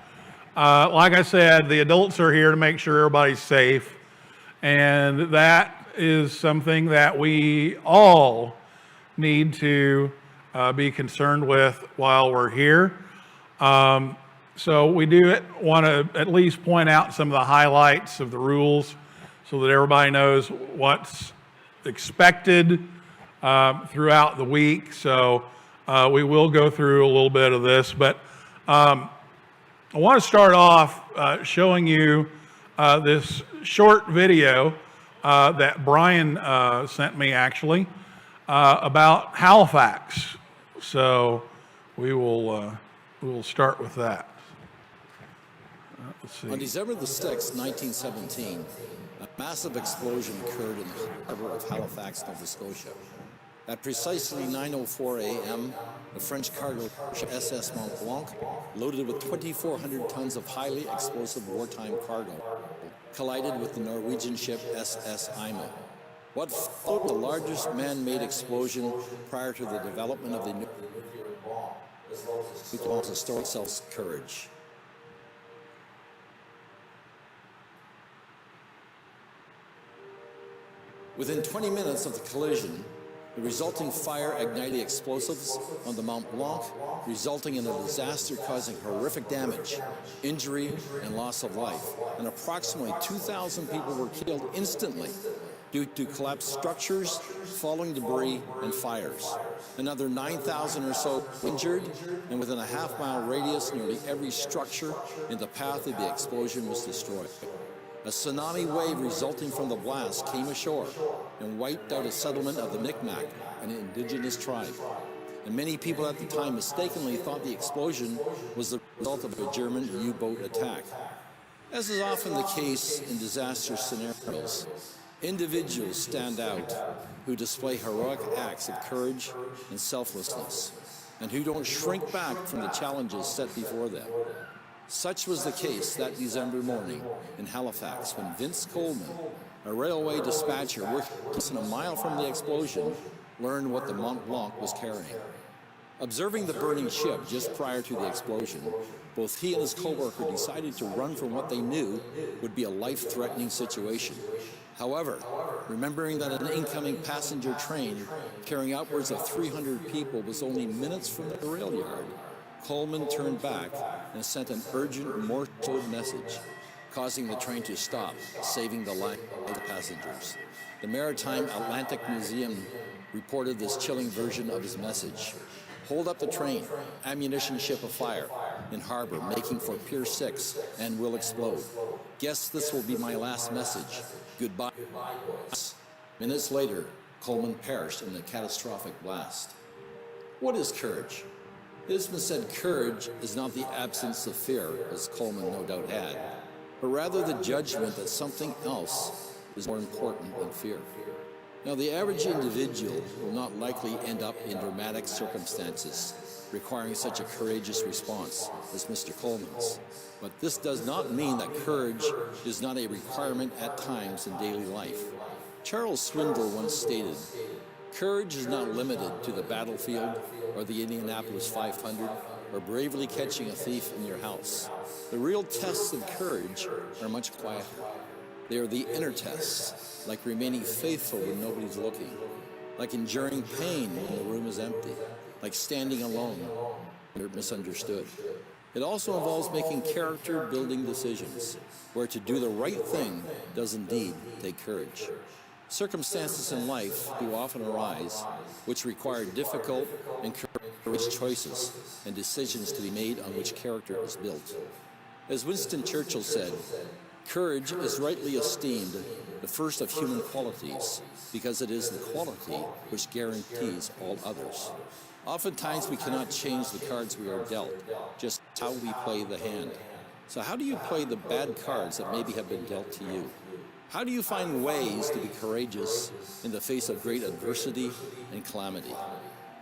like I said, the adults are here to make sure everybody's safe. And that is something that we all need to be concerned with while we're here. So we do want to at least point out some of the highlights of the rules so that everybody knows what's expected throughout the week. So we will go through a little bit of this, but I want to start off showing you this short video that Brian sent me actually about Halifax. So we will start with that. Let's see. On December the 6th, 1917, a massive explosion occurred in the harbor of Halifax, Nova Scotia. At precisely 9:04 a.m., the French cargo ship SS Mont Blanc, loaded with 2,400 tons of highly explosive wartime cargo, collided with the Norwegian ship SS Imo. What followed the largest man-made explosion prior to the development of the nuclear bomb, as well as the story itself's courage. Within 20 minutes of the collision, the resulting fire ignited explosives on the Mont Blanc, resulting in a disaster causing horrific damage, injury, and loss of life. And approximately 2,000 people were killed instantly due to collapsed structures, falling debris, and fires. Another 9,000 or so injured, and within a half-mile radius, nearly every structure in the path of the explosion was destroyed. A tsunami wave resulting from the blast came ashore and wiped out a settlement of the Mi'kmaq, an indigenous tribe. And many people at the time mistakenly thought the explosion was the result of a German U-boat attack. As is often the case in disaster scenarios, individuals stand out who display heroic acts of courage and selflessness, and who don't shrink back from the challenges set before them. Such was the case that December morning in Halifax when Vince Coleman, a railway dispatcher working less than a mile from the explosion, learned what the Mont Blanc was carrying. Observing the burning ship just prior to the explosion, both he and his co-worker decided to run from what they knew would be a life-threatening situation. However, remembering that an incoming passenger train carrying upwards of 300 people was only minutes from the rail yard, Coleman turned back and sent an urgent Morse code message, causing the train to stop, saving the lives of the passengers. The Maritime Atlantic Museum reported this chilling version of his message. Hold up the train, ammunition ship afire, in harbor, making for Pier 6, and will explode. Guess this will be my last message. Goodbye. Minutes later, Coleman perished in a catastrophic blast. What is courage? It has been said courage is not the absence of fear, as Coleman no doubt had, but rather the judgment that something else is more important than fear. Now, the average individual will not likely end up in dramatic circumstances requiring such a courageous response as Mr. Coleman's. But this does not mean that courage is not a requirement at times in daily life. Charles Swindoll once stated, "Courage is not limited to the battlefield or the Indianapolis 500 or bravely catching a thief in your house. The real tests of courage are much quieter. They are the inner tests, like remaining faithful when nobody's looking, like enduring pain when the room is empty, like standing alone when you're misunderstood. It also involves making character-building decisions, where to do the right thing does indeed take courage. Circumstances in life do often arise which require difficult and courageous choices and decisions to be made on which character is built. As Winston Churchill said, courage is rightly esteemed the first of human qualities because it is the quality which guarantees all others. Oftentimes we cannot change the cards we are dealt, just how we play the hand. So how do you play the bad cards that maybe have been dealt to you? How do you find ways to be courageous in the face of great adversity and calamity?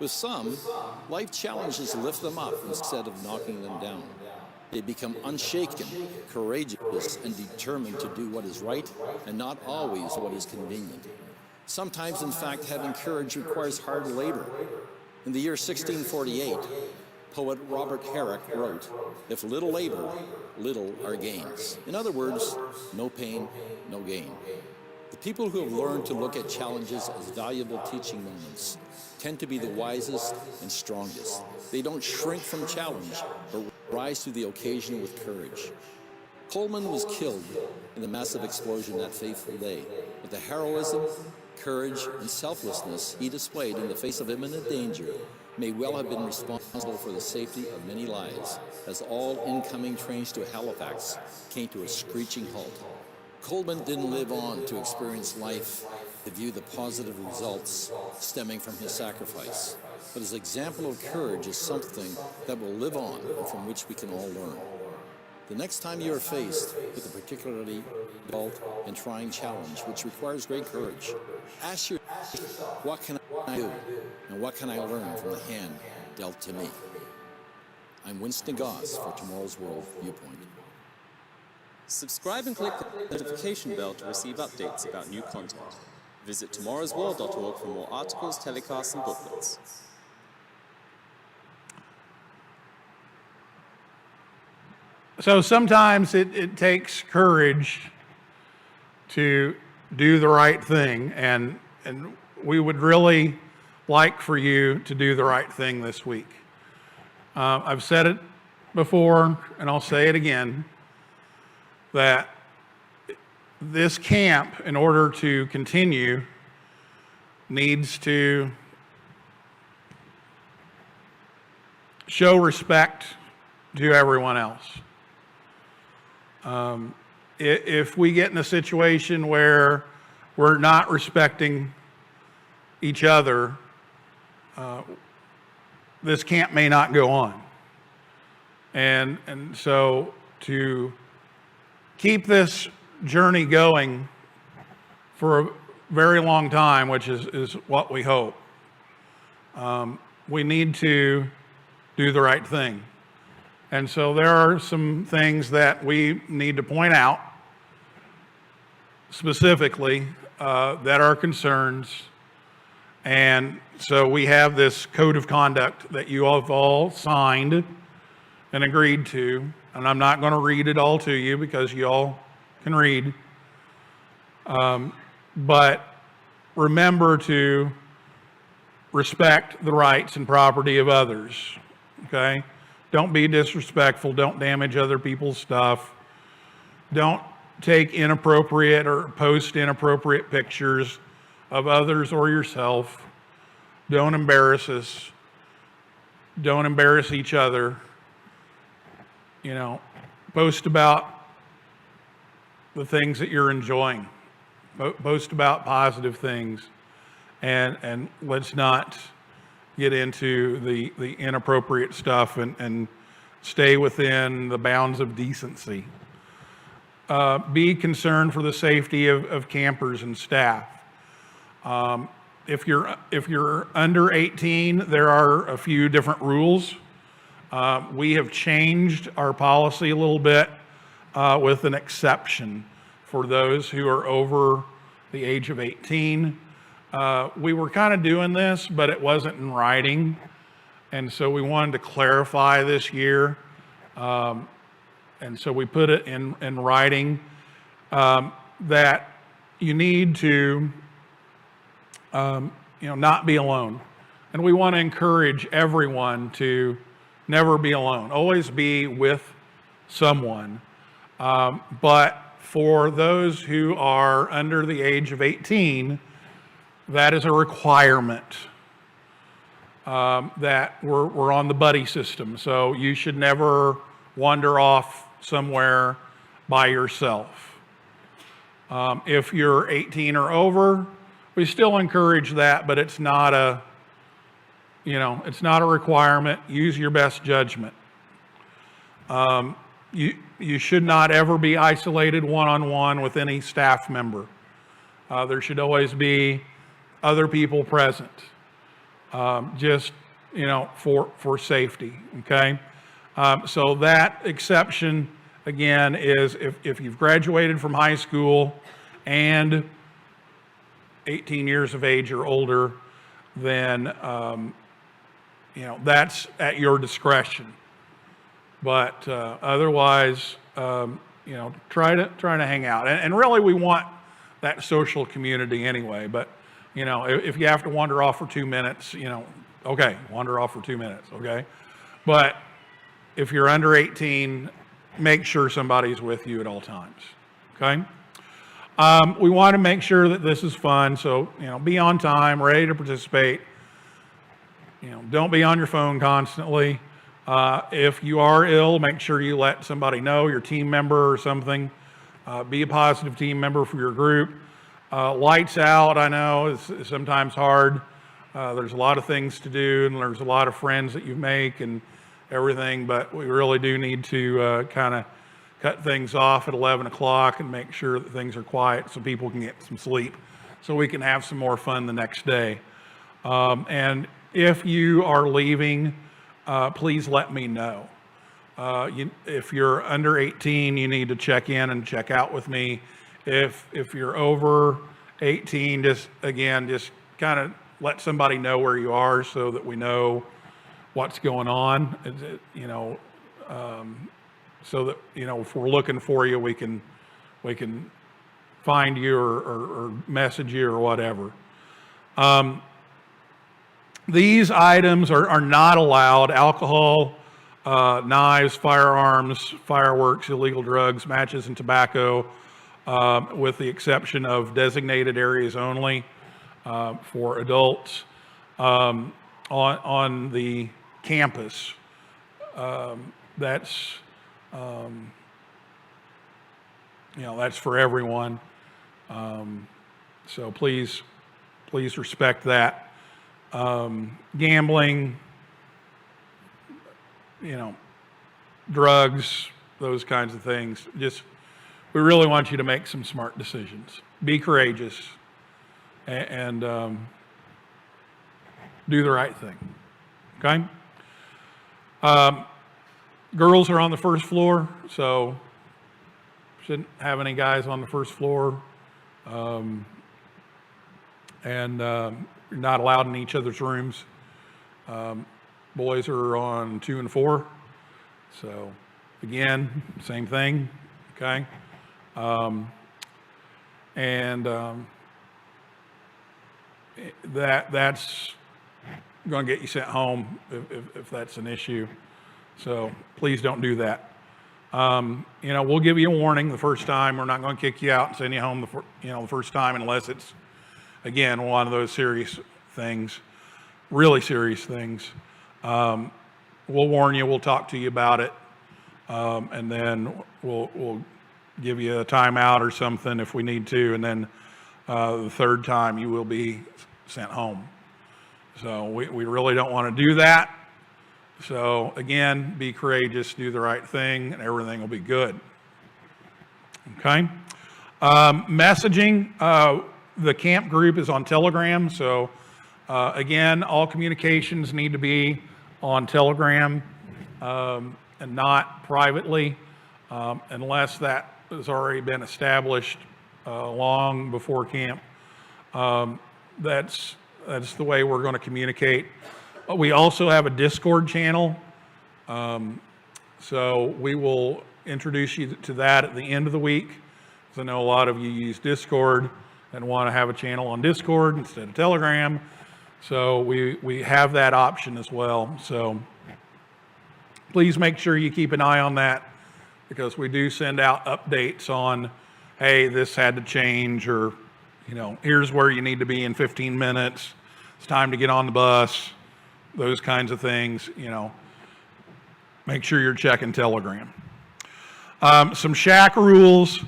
With some, life challenges lift them up instead of knocking them down. They become unshaken, courageous, and determined to do what is right and not always what is convenient. Sometimes, in fact, having courage requires hard labor. In the year 1648, poet Robert Herrick wrote, "If little labor, little are gains." In other words, no pain, no gain. The people who have learned to look at challenges as valuable teaching moments tend to be the wisest and strongest. They don't shrink from challenge, but rise to the occasion with courage. Coleman was killed in the massive explosion that fateful day, but the heroism, courage, and selflessness he displayed in the face of imminent danger may well have been responsible for the safety of many lives, as all incoming trains to Halifax came to a screeching halt. Coleman didn't live on to experience life, to view the positive results stemming from his sacrifice, but his example of courage is something that will live on and from which we can all learn. The next time you are faced with a particularly difficult and trying challenge which requires great courage, ask yourself, what can I do and what can I learn from the hand dealt to me? I'm Winston Goss for Tomorrow's World Viewpoint. Subscribe and click the notification bell to receive updates about new content. Visit tomorrowsworld.org for more articles, telecasts, and booklets. So sometimes it takes courage to do the right thing, and we would really like for you to do the right thing this week. I've said it before, and I'll say it again, that this camp, in order to continue, needs to show respect to everyone else. If we get in a situation where we're not respecting each other, this camp may not go on. And so to keep this journey going for a very long time, which is what we hope, we need to do the right thing. And so there are some things that we need to point out specifically that are concerns. And so we have this code of conduct that you have all signed and agreed to. And I'm not going to read it all to you because you all can read. But remember to respect the rights and property of others, okay? Don't be disrespectful. Don't damage other people's stuff. Don't take inappropriate or post inappropriate pictures of others or yourself. Don't embarrass us. Don't embarrass each other. You know, post about the things that you're enjoying. Post about positive things. And let's not get into the inappropriate stuff and stay within the bounds of decency. Be concerned for the safety of campers and staff. If you're under 18, there are a few different rules. We have changed our policy a little bit with an exception for those who are over the age of 18. We were kind of doing this, but it wasn't in writing. And so we wanted to clarify this year. And so we put it in writing that you need to not be alone. And we want to encourage everyone to never be alone. Always be with someone. But for those who are under the age of 18, that is a requirement that we're on the buddy system. So you should never wander off somewhere by yourself. If you're 18 or over, we still encourage that, but it's not a requirement. Use your best judgment. You should not ever be isolated one-on-one with any staff member. There should always be other people present, just for safety. Okay, so that exception again is if you've graduated from high school and 18 years of age or older, then, that's at your discretion. But otherwise, try to hang out. And really, we want that social community anyway. But, if you have to wander off for 2 minutes, okay, wander off for 2 minutes, okay? But if you're under 18, make sure somebody's with you at all times, okay? We want to make sure that this is fun, so, be on time, ready to participate. Don't be on your phone constantly. If you are ill, make sure you let somebody know, your team member or something. Be a positive team member for your group. Lights out, I know, is sometimes hard. There's a lot of things to do, and there's a lot of friends that you make and everything, but we really do need to kind of cut things off at 11 o'clock and make sure that things are quiet so people can get some sleep so we can have some more fun the next day. And if you are leaving, please let me know. If you're under 18, you need to check in and check out with me. If you're over 18, just kind of let somebody know where you are so that we know what's going on. So that, if we're looking for you, we can find you or message you or whatever. These items are not allowed: alcohol, knives, firearms, fireworks, illegal drugs, matches, and tobacco, with the exception of designated areas only for adults on the campus. That's for everyone. So please respect that. Gambling, drugs, those kinds of things. We really want you to make some smart decisions. Be courageous and do the right thing. Okay? Girls are on the first floor, so shouldn't have any guys on the first floor. You're not allowed in each other's rooms. Boys are on 2 and 4. So again, same thing, okay? That's going to get you sent home if that's an issue. So please don't do that. We'll give you a warning the first time. We're not going to kick you out and send you home the first time unless it's, again, one of those serious things, really serious things. We'll warn you. We'll talk to you about it, and then we'll give you a timeout or something if we need to, and then the third time you will be sent home. So we really don't want to do that. So again, be courageous, do the right thing, and everything will be good. Okay? Messaging, the camp group is on Telegram. So again, all communications need to be on Telegram and not privately unless that has already been established long before camp. That's the way we're going to communicate. We also have a Discord channel, so we will introduce you to that at the end of the week, because I know a lot of you use Discord and want to have a channel on Discord instead of Telegram, so we have that option as well. So please make sure you keep an eye on that, because we do send out updates on, hey, this had to change, or here's where you need to be in 15 minutes. It's time to get on the bus. Those kinds of things, make sure you're checking Telegram. Some shack rules.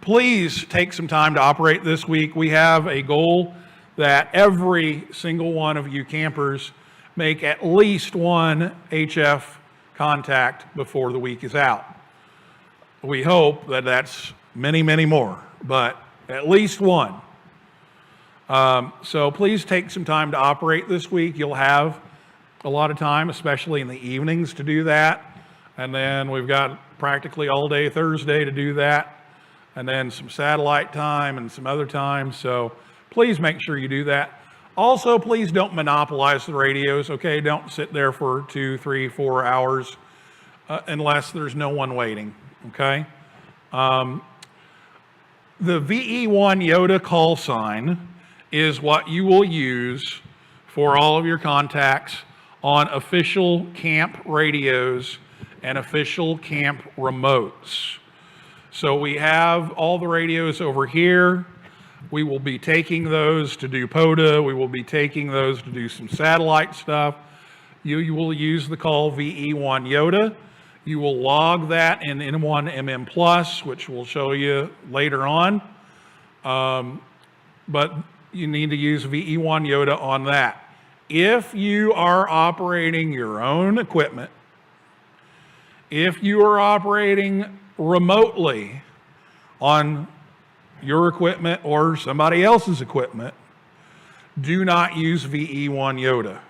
Please take some time to operate this week. We have a goal that every single one of you campers make at least one HF contact before the week is out. We hope that that's many, many more, but at least one. So please take some time to operate this week. You'll have a lot of time, especially in the evenings, to do that. And then we've got practically all day Thursday to do that. And then some satellite time and some other time. So please make sure you do that. Also, please don't monopolize the radios, okay? Don't sit there for 2, 3, 4 hours unless there's no one waiting, okay? The VE1 Yota call sign is what you will use for all of your contacts on official camp radios and official camp remotes. So we have all the radios over here. We will be taking those to do POTA. We will be taking those to do some satellite stuff. You will use the call VE1 Yota. You will log that in N1MM Plus, which we'll show you later on. But you need to use VE1 Yota on that. If you are operating your own equipment, if you are operating remotely on your equipment or somebody else's equipment, do not use VE1 Yota.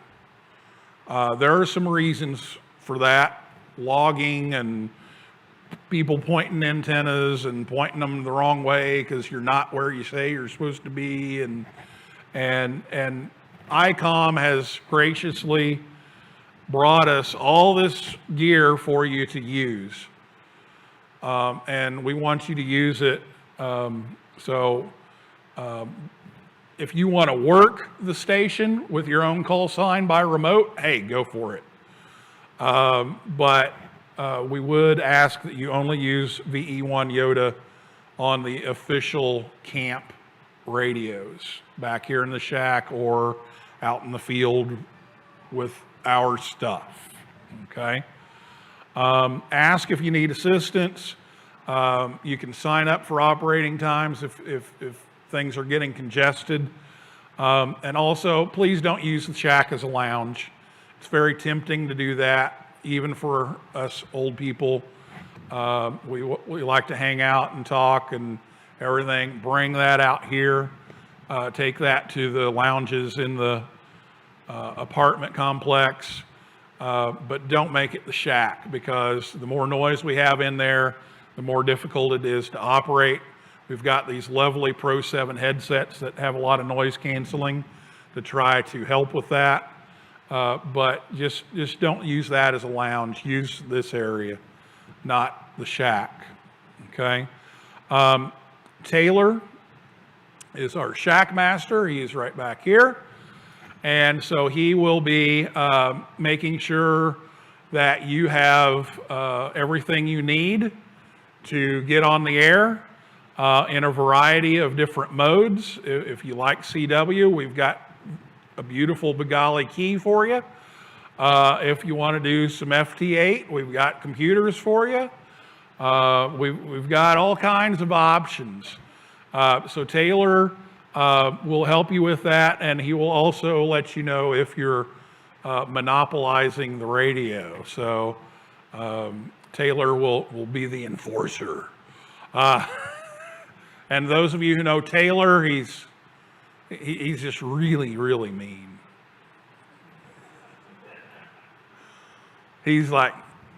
There are some reasons for that. Logging and people pointing antennas and pointing them the wrong way because you're not where you say you're supposed to be. And ICOM has graciously brought us all this gear for you to use. And we want you to use it. If you want to work the station with your own call sign by remote, hey, go for it. But we would ask that you only use VE1 Yota on the official camp radios back here in the shack or out in the field with our stuff, okay? Ask if you need assistance. You can sign up for operating times if things are getting congested. And also, please don't use the shack as a lounge. It's very tempting to do that, even for us old people. We like to hang out and talk and everything. Bring that out here. Take that to the lounges in the apartment complex. But don't make it the shack, because the more noise we have in there, the more difficult it is to operate. We've got these lovely Pro 7 headsets that have a lot of noise canceling to try to help with that. But just don't use that as a lounge. Use this area, not the shack, okay? Taylor is our shack master. He is right back here. And so he will be making sure that you have everything you need to get on the air in a variety of different modes. If you like CW, we've got a beautiful Bengali key for you. If you want to do some FT8, we've got computers for you. We've got all kinds of options. So Taylor will help you with that, and he will also let you know if you're monopolizing the radio. So Taylor will be the enforcer. And those of you who know Taylor, he's just really, really mean. He's like,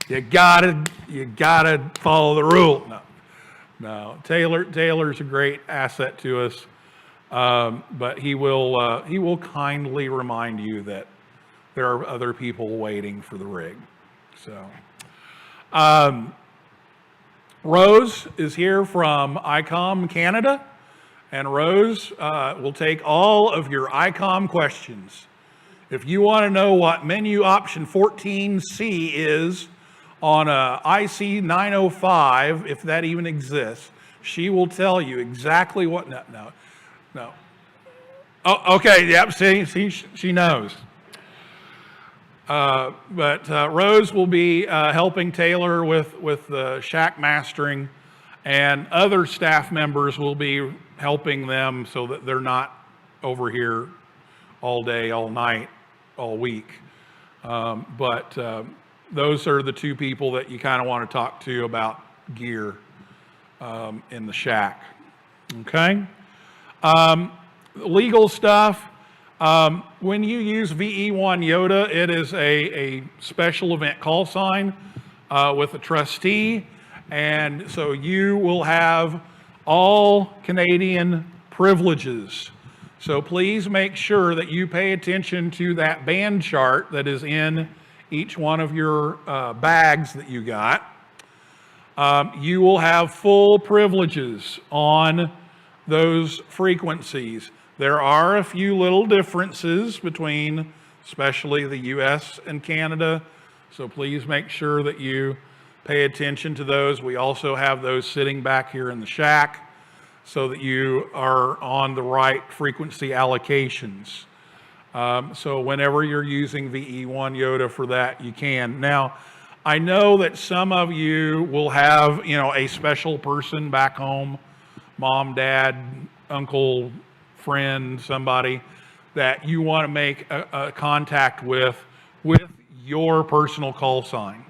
you gotta follow the rule. No, Taylor's a great asset to us, but he will kindly remind you that there are other people waiting for the rig. So, Rose is here from ICOM Canada, and Rose will take all of your ICOM questions. If you want to know what menu option 14C is on a IC 905, if that even exists, she will tell you exactly what. No. Oh, okay. Yep. See, she knows. But Rose will be helping Taylor with the shack mastering, and other staff members will be helping them so that they're not over here all day, all night, all week. But those are the two people that you kind of want to talk to about gear in the shack. Okay? Legal stuff. When you use VE1 Yota, it is a special event call sign with a trustee, and so you will have all Canadian privileges. So please make sure that you pay attention to that band chart that is in each one of your bags that you got. You will have full privileges on those frequencies. There are a few little differences between especially the US and Canada, so please make sure that you pay attention to those. We also have those sitting back here in the shack so that you are on the right frequency allocations. So whenever you're using VE1 Yota for that, you can. Now, I know that some of you will have, a special person back home, mom, dad, uncle, friend, somebody that you want to make a contact with your personal call sign.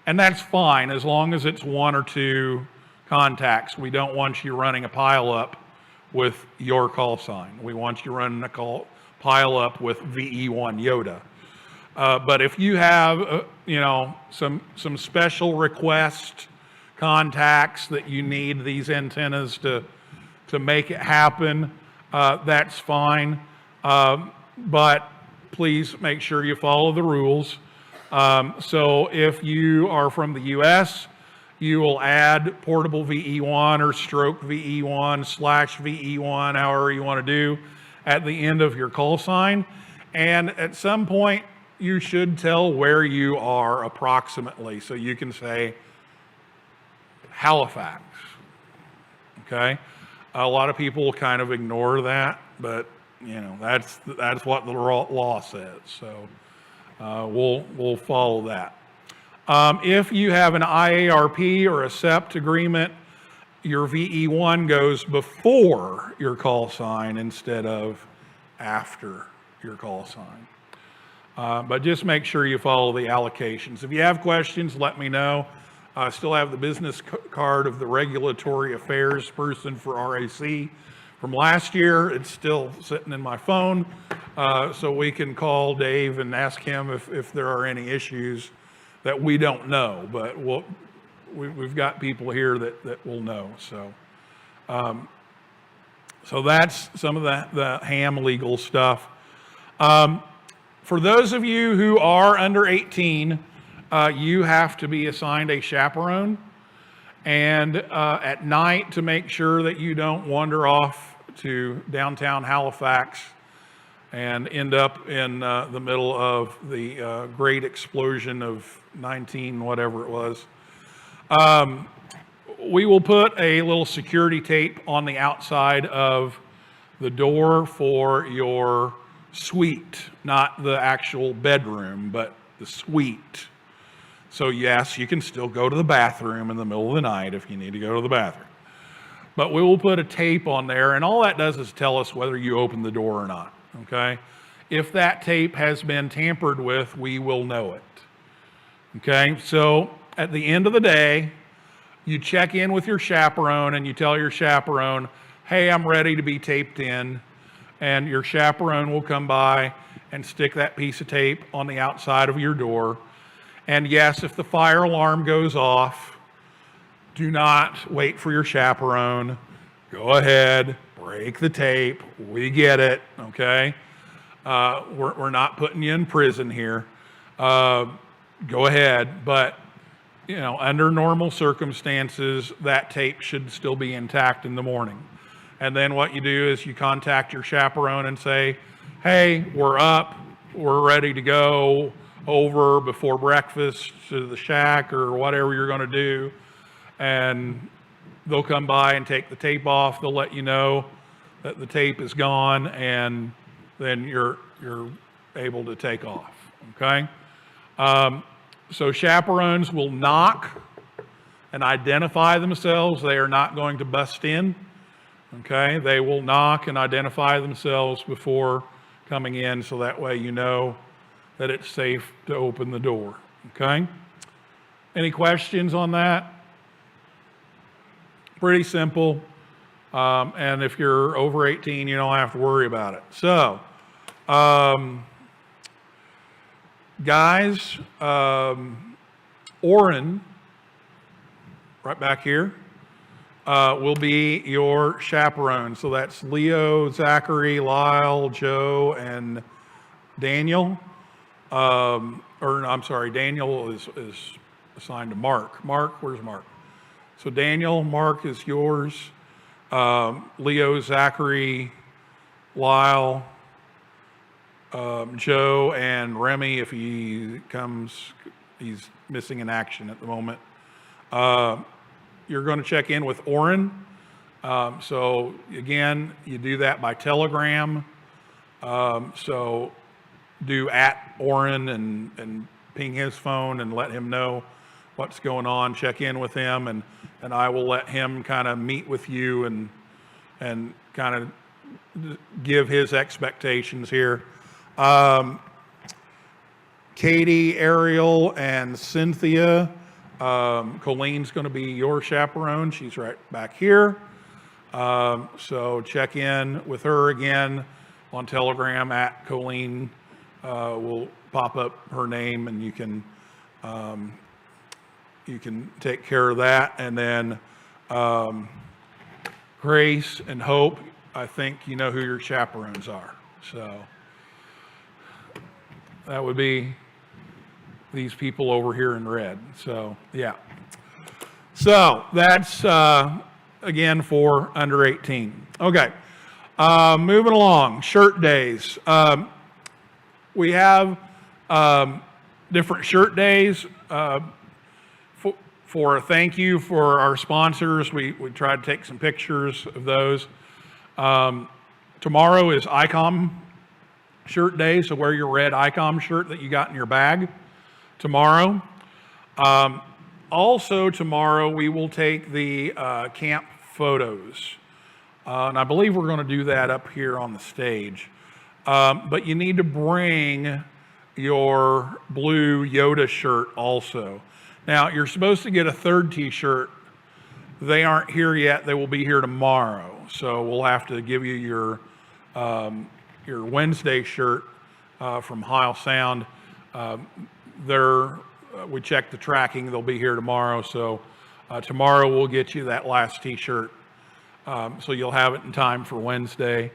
And that's fine as long as it's one or two contacts. We don't want you running a pile up with your call sign. We want you running a pile up with VE1 Yota. But if you have, some special request contacts that you need these antennas to make it happen, that's fine. But please make sure you follow the rules. So if you are from the US, you will add portable VE1 or stroke VE1 / VE1, however you want to do, at the end of your call sign. And at some point, you should tell where you are approximately. So you can say Halifax, okay? A lot of people kind of ignore that, but that's what the law says. So we'll follow that. If you have an IARP or a SEPT agreement, your VE1 goes before your call sign instead of after your call sign. But just make sure you follow the allocations. If you have questions, let me know. I still have the business card of the regulatory affairs person for RAC from last year. It's still sitting in my phone, so we can call Dave and ask him if there are any issues that we don't know, but we've got people here that will know. So that's some of the ham legal stuff. For those of you who are under 18, you have to be assigned a chaperone, and at night, to make sure that you don't wander off to downtown Halifax and end up in the middle of the great explosion of 19 whatever it was. We will put a little security tape on the outside of the door for your suite, not the actual bedroom, but the suite. So yes, you can still go to the bathroom in the middle of the night if you need to go to the bathroom. But we will put a tape on there, and all that does is tell us whether you open the door or not, okay? If that tape has been tampered with, we will know it, okay? So at the end of the day, you check in with your chaperone and you tell your chaperone, hey, I'm ready to be taped in, and your chaperone will come by and stick that piece of tape on the outside of your door. And yes, if the fire alarm goes off, do not wait for your chaperone. Go ahead, break the tape. We get it, okay? We're not putting you in prison here. Go ahead, but under normal circumstances, that tape should still be intact in the morning. And then what you do is you contact your chaperone and say, hey, we're up, we're ready to go over before breakfast to the shack or whatever you're going to do. And they'll come by and take the tape off. They'll let you know that the tape is gone, and then you're able to take off, okay? So chaperones will knock and identify themselves. They are not going to bust in, okay? They will knock and identify themselves before coming in, so that way you know that it's safe to open the door, okay? Any questions on that? Pretty simple. And if you're over 18, you don't have to worry about it. So, guys, Orrin, right back here, will be your chaperone. So that's Leo, Zachary, Lyle, Joe, and Daniel. I'm sorry, Daniel is assigned to Mark. Mark, where's Mark? So Daniel, Mark is yours. Leo, Zachary, Lyle, Joe, and Remy, if he comes, he's missing in action at the moment. You're going to check in with Oren. So again, you do that by telegram. So do at Oren and ping his phone and let him know what's going on. Check in with him, and I will let him kind of meet with you and kind of give his expectations here. Katie, Ariel, and Cynthia. Colleen's going to be your chaperone. She's right back here. So check in with her again on Telegram at Colleen. Will pop up her name, and you can take care of that. And then Grace and Hope, I think you know who your chaperones are. So that would be these people over here in red. So yeah. So that's again for under 18. Okay. Moving along, shirt days. We have different shirt days for a thank you for our sponsors. We tried to take some pictures of those. Tomorrow is ICOM shirt day, so wear your red ICOM shirt that you got in your bag tomorrow. Also tomorrow we will take the camp photos. And I believe we're going to do that up here on the stage. But you need to bring your blue Yota shirt also. Now, you're supposed to get a third t-shirt. They aren't here yet. They will be here tomorrow. So we'll have to give you your Wednesday shirt from Heil Sound. We checked the tracking. They'll be here tomorrow. So tomorrow we'll get you that last t-shirt. So you'll have it in time for Wednesday.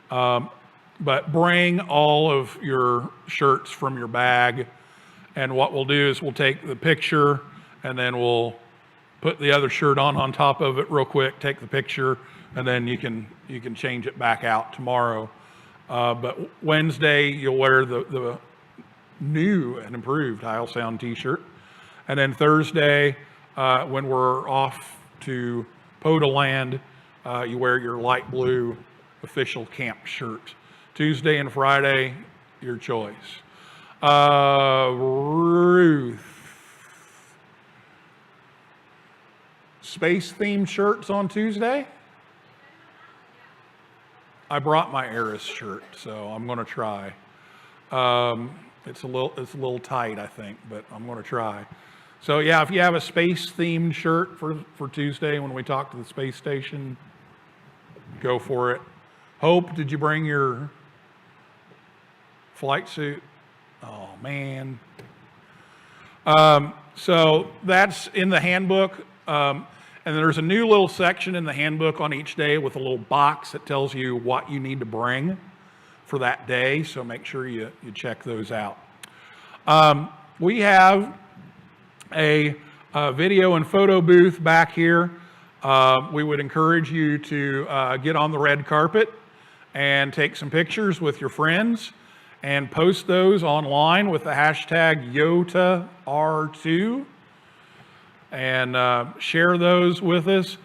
But bring all of your shirts from your bag. And what we'll do is we'll take the picture and then we'll put the other shirt on top of it real quick, take the picture, and then you can change it back out tomorrow. But Wednesday, you'll wear the new and improved Heil Sound t-shirt. And then Thursday, when we're off to Podaland, you wear your light blue official camp shirt. Tuesday and Friday, your choice. Ruth. Space-themed shirts on Tuesday? I brought my Eris shirt, so I'm going to try. It's a little tight, I think, but I'm going to try. So yeah, if you have a space-themed shirt for Tuesday when we talk to the space station, go for it. Hope, did you bring your flight suit? Oh, man. So that's in the handbook. And there's a new little section in the handbook on each day with a little box that tells you what you need to bring for that day. So make sure you check those out. We have a video and photo booth back here. We would encourage you to get on the red carpet and take some pictures with your friends and post those online with the hashtag YotaR2 and share those with us.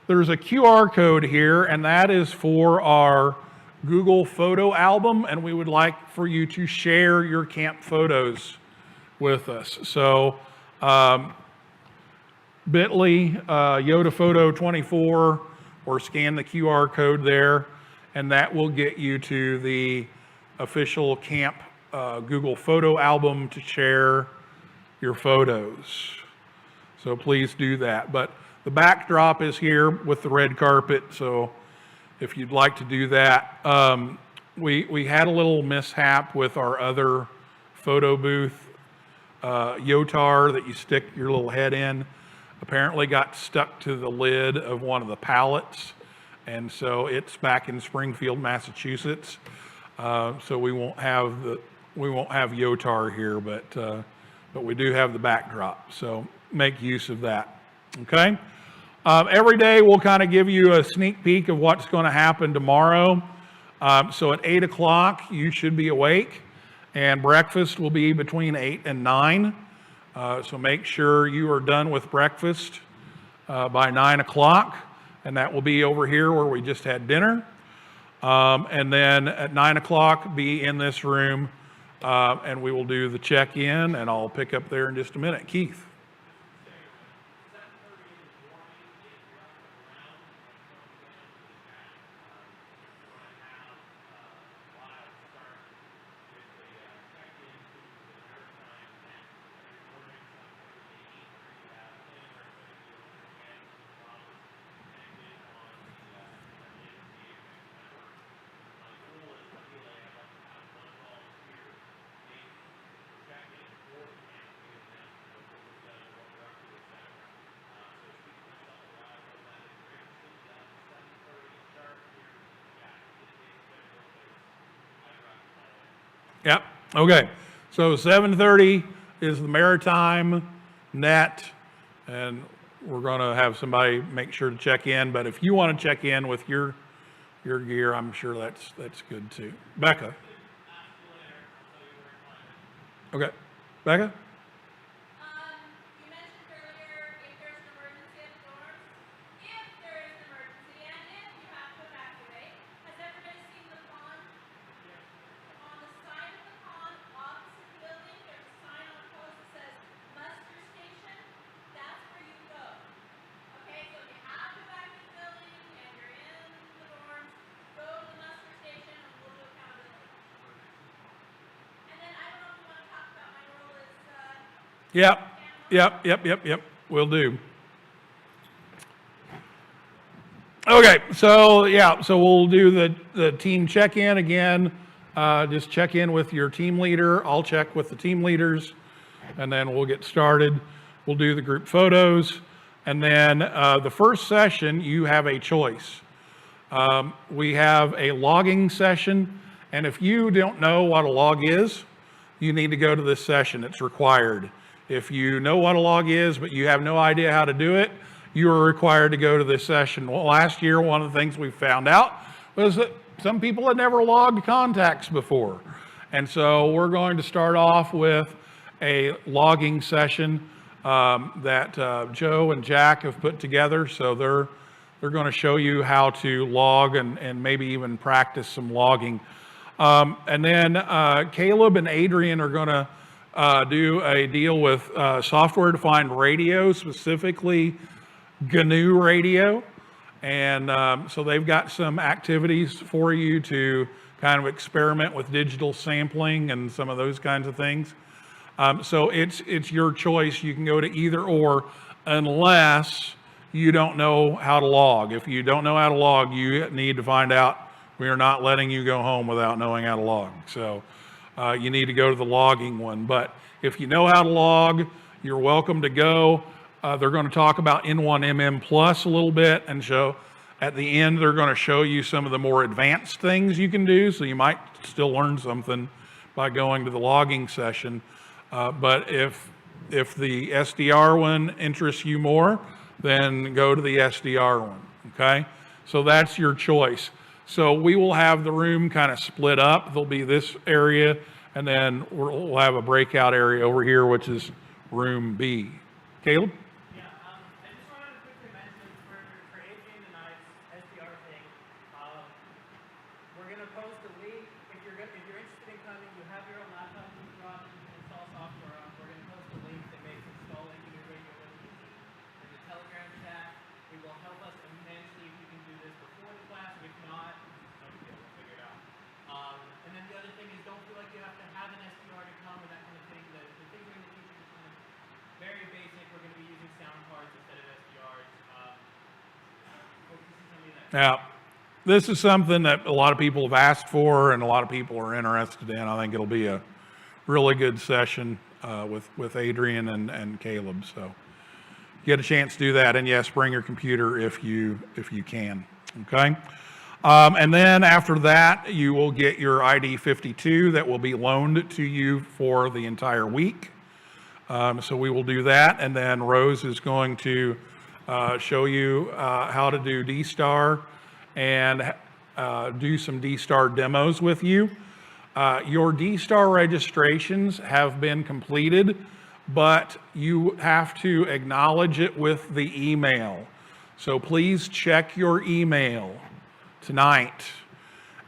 There's a QR code here, and that is for our Google photo album, and we would like for you to share your camp photos with us. So bit.ly, Yota Photo 24, or scan the QR code there, and that will get you to the official camp Google photo album to share your photos. So please do that. But the backdrop is here with the red carpet, so if you'd like to do that. We had a little mishap with our other photo booth, Yotar, that you stick your little head in. apparently got stuck to the lid of one of the pallets, and so it's back in Springfield, Massachusetts. So we won't have Yotar here, but we do have the backdrop. So make use of that. Okay. Every day we'll kind of give you a sneak peek of what's going to happen tomorrow. So at 8 o'clock you should be awake, and breakfast will be between 8 and 9. So make sure you are done with breakfast by 9 o'clock, and that will be over here where we just had dinner. And then at 9 o'clock, be in this room, and we will do the check-in, and I'll pick up there in just a minute. Keith. Yep. Okay. So 7:30 is the Maritime Net, and we're going to have somebody make sure to check in. But if you want to check in with your gear, I'm sure that's good too. Becca. Okay. Becca. Yep. Will do. Okay, so we'll do the team check-in again. Just check in with your team leader. I'll check with the team leaders, and then we'll get started. We'll do the group photos, and then the first session, you have a choice. We have a logging session, and if you don't know what a log is, you need to go to this session. It's required. If you know what a log is, but you have no idea how to do it, you are required to go to this session. Well, last year, one of the things we found out was that some people had never logged contacts before. And so we're going to start off with a logging session that Joe and Jack have put together. So they're going to show you how to log and maybe even practice some logging. And then Caleb and Adrian are going to do a deal with software-defined radio, specifically GNU radio. And so they've got some activities for you to kind of experiment with digital sampling and some of those kinds of things. So it's your choice. You can go to either or, unless you don't know how to log. If you don't know how to log, you need to find out. We are not letting you go home without knowing how to log. So you need to go to the logging one. But if you know how to log, you're welcome to go. They're going to talk about N1MM Plus a little bit, and show at the end they're going to show you some of the more advanced things you can do. So you might still learn something by going to the logging session. But if the SDR one interests you more, then go to the SDR one. Okay, so that's your choice. So we will have the room kind of split up. There'll be this area, and then we'll have a breakout area over here, which is room B. Caleb? Yeah, I just wanted to quickly mention for Adrian and I's SDR thing, we're going to post a link. If you're interested in coming, you have your own laptop, you can drop, you can install software on. We're going to post a link that makes installing a new radio really easy. In the Telegram chat, it will help us immensely if you can do this before the class. If not, no big deal, we'll figure it out. And then the other thing is, don't feel like you have to have an SDR to come or that kind of thing. The things we're going to teach you is kind of very basic. We're going to be using sound cards instead of SDRs. Hope to see somebody that. Now, this is something that a lot of people have asked for and a lot of people are interested in. I think it'll be a really good session with Adrian and Caleb. So get a chance to do that. And yes, bring your computer if you can. Okay. And then after that, you will get your ID 52 that will be loaned to you for the entire week. So we will do that, and then Rose is going to show you how to do D-Star and do some D-Star demos with you. Your D-Star registrations have been completed, but you have to acknowledge it with the email. So please check your email tonight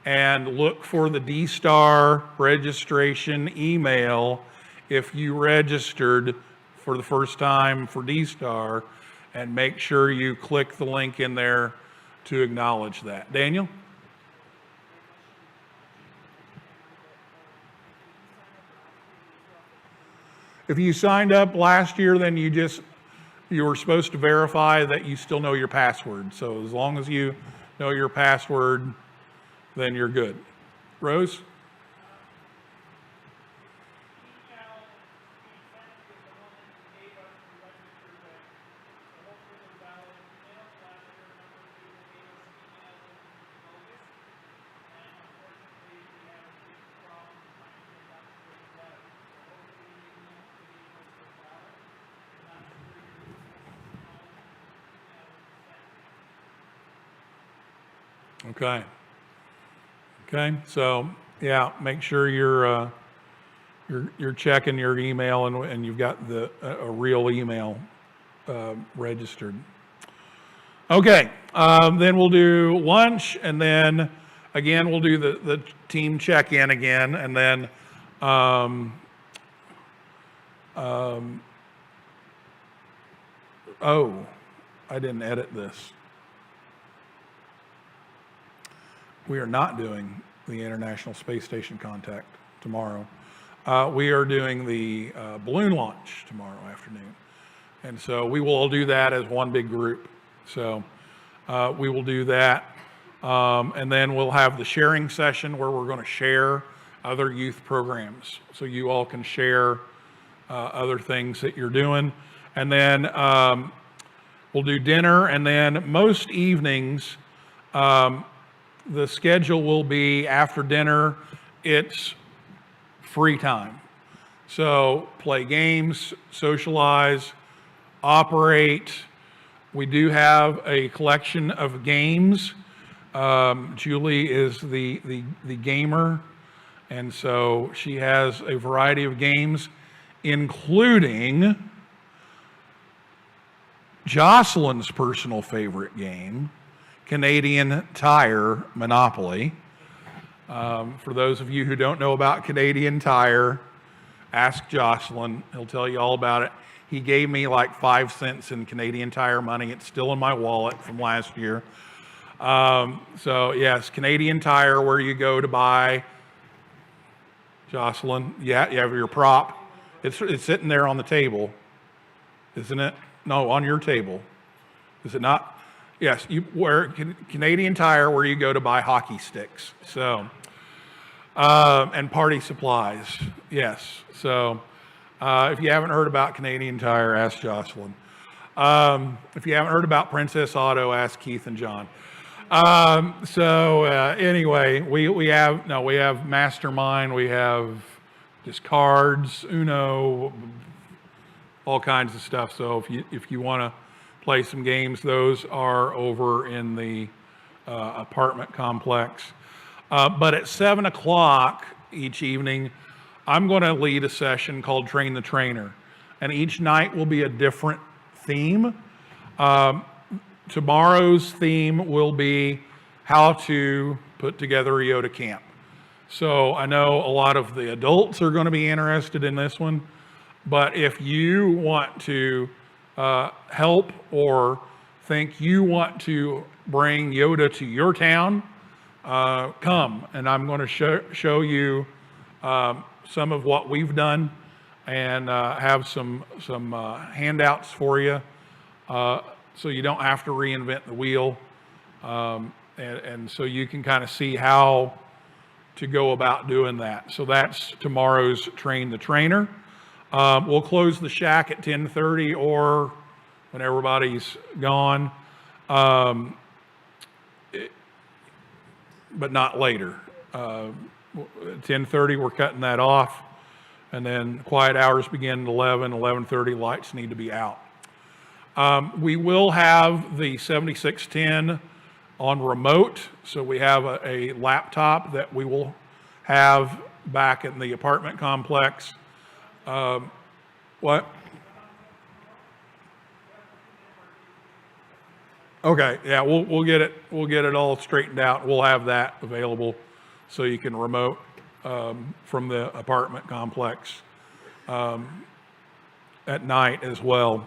and look for the D-Star registration email if you registered for the first time for D-Star, and make sure you click the link in there to acknowledge that. Daniel? If you signed up last year, then you were supposed to verify that you still know your password. So as long as you know your password, then you're good. Rose? Okay. So yeah, make sure you're checking your email and you've got a real email registered. Okay. Then we'll do lunch, and then again we'll do the team check-in again, and then oh, I didn't edit this. We are not doing the International Space Station contact tomorrow. We are doing the balloon launch tomorrow afternoon. And so we will all do that as one big group. So we will do that. And then we'll have the sharing session where we're going to share other youth programs. So you all can share other things that you're doing. And then we'll do dinner. And then most evenings, the schedule will be after dinner, it's free time. So play games, socialize, operate. We do have a collection of games. Julie is the gamer, and so she has a variety of games, including Jocelyn's personal favorite game, Canadian Tire Monopoly. For those of you who don't know about Canadian Tire, ask Jocelyn. He'll tell you all about it. He gave me like 5 cents in Canadian Tire money. It's still in my wallet from last year. So yes, Canadian Tire, where you go to buy, Jocelyn, yeah, you have your prop. It's sitting there on the table, isn't it? No, on your table. Is it not? Yes, Canadian Tire, where you go to buy hockey sticks. So, and party supplies. Yes. So, if you haven't heard about Canadian Tire, ask Jocelyn. If you haven't heard about Princess Auto, ask Keith and John. Anyway, we have Mastermind, we have just cards, Uno, all kinds of stuff. So if you want to play some games, those are over in the apartment complex. But at 7 o'clock each evening, I'm going to lead a session called Train the Trainer. And each night will be a different theme. Tomorrow's theme will be how to put together a Yota camp. So I know a lot of the adults are going to be interested in this one. But if you want to help or think you want to bring Yota to your town, come. And I'm going to show you some of what we've done and have some handouts for you so you don't have to reinvent the wheel. And so you can kind of see how to go about doing that. So that's tomorrow's Train the Trainer. We'll close the shack at 10:30, or when everybody's gone, but not later. 10:30, we're cutting that off. And then quiet hours begin at 11:30, lights need to be out. We will have the 7610 on remote, so we have a laptop that we will have back in the apartment complex. What? Okay, yeah, we'll get it all straightened out. We'll have that available so you can remote from the apartment complex at night as well.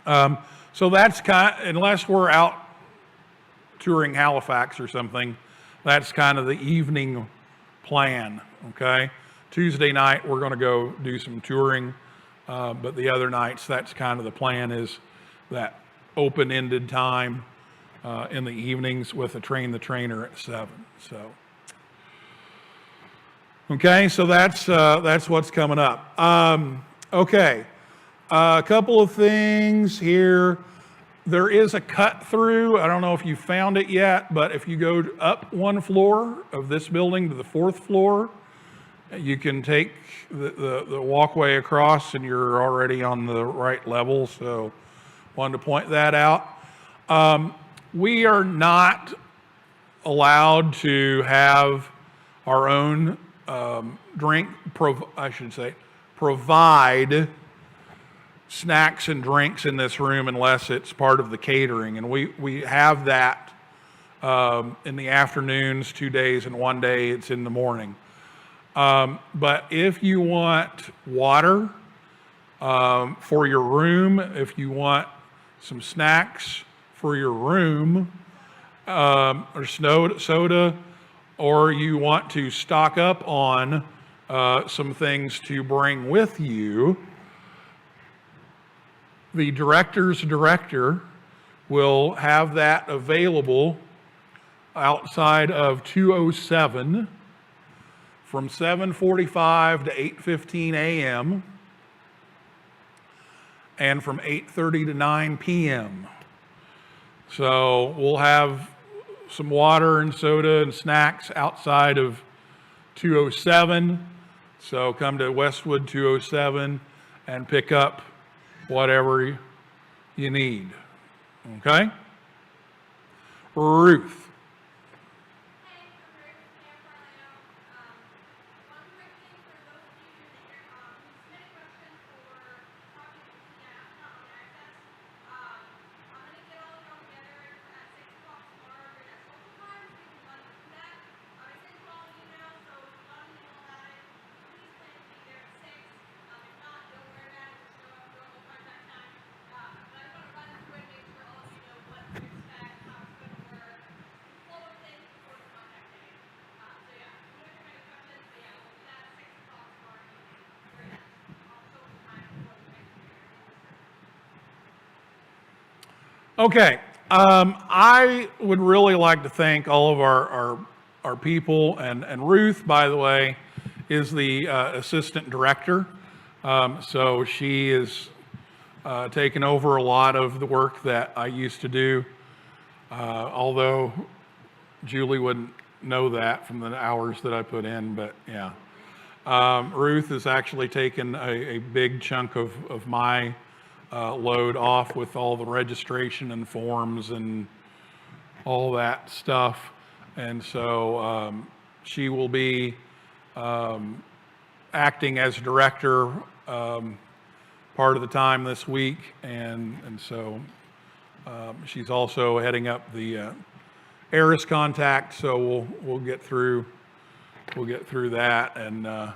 So that's unless we're out touring Halifax or something, that's kind of the evening plan, okay? Tuesday night, we're gonna go do some touring, but the other nights, that's kind of the plan, is that open-ended time in the evenings with a train the trainer at 7, so. Okay, so that's what's coming up. Okay, a couple of things here. There is a cut through. I don't know if you found it yet, but if you go up one floor of this building to the 4th floor, you can take the walkway across and you're already on the right level. So wanted to point that out. We are not allowed to have our own provide snacks and drinks in this room unless it's part of the catering. And we have that in the afternoons, 2 days, and 1 day it's in the morning. But if you want water for your room, if you want some snacks for your room, or soda, or you want to stock up on some things to bring with you, the director's director will have that available outside of 207 from 7:45 to 8:15 a.m. and from 8:30 to 9 p.m. So we'll have some water and soda and snacks outside of 207. So come to Westwood 207 and pick up whatever you need. Okay? Ruth. Okay, I would really like to thank all of our people, and Ruth, by the way, is the assistant director. So she is taken over a lot of the work that I used to do, although Julie wouldn't know that from the hours that I put in, but yeah. Ruth has actually taken a big chunk of my load off with all the registration and forms and all that stuff. And so she will be acting as director part of the time this week. And so she's also heading up the ARIS contact. So we'll get through that. And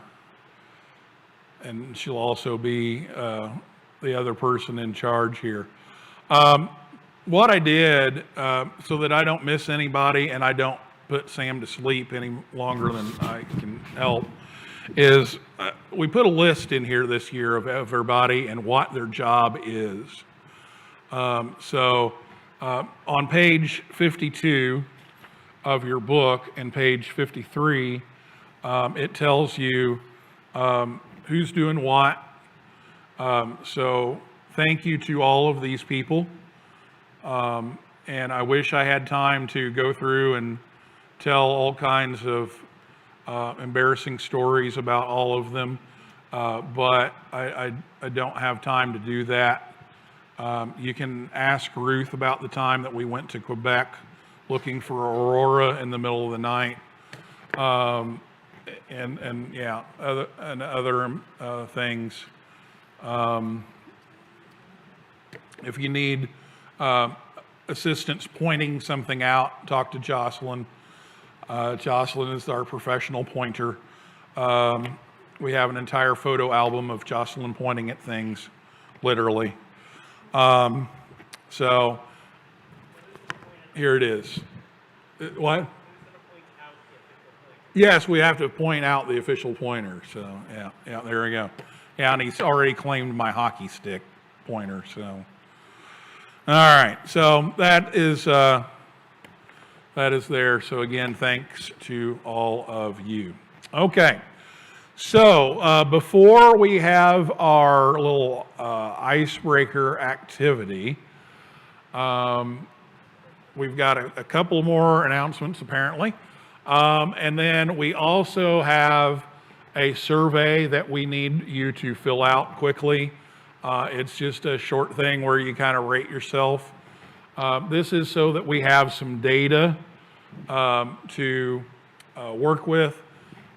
she'll also be the other person in charge here. What I did, so that I don't miss anybody and I don't put Sam to sleep any longer than I can help, is we put a list in here this year of everybody and what their job is. So on page 52 of your book and page 53, it tells you who's doing what. So thank you to all of these people. And I wish I had time to go through and tell all kinds of embarrassing stories about all of them, but I don't have time to do that. You can ask Ruth about the time that we went to Quebec looking for aurora in the middle of the night, and yeah, other things. If you need assistance pointing something out, talk to Jocelyn. Jocelyn is our professional pointer. We have an entire photo album of Jocelyn pointing at things, literally. So here it is. What? Yes, we have to point out the official pointer. So yeah, there we go. Yeah, and he's already claimed my hockey stick pointer. So, all right. So that is there. So again, thanks to all of you. Okay. So before we have our little icebreaker activity, we've got a couple more announcements apparently. And then we also have a survey that we need you to fill out quickly. It's just a short thing where you kind of rate yourself. This is so that we have some data to work with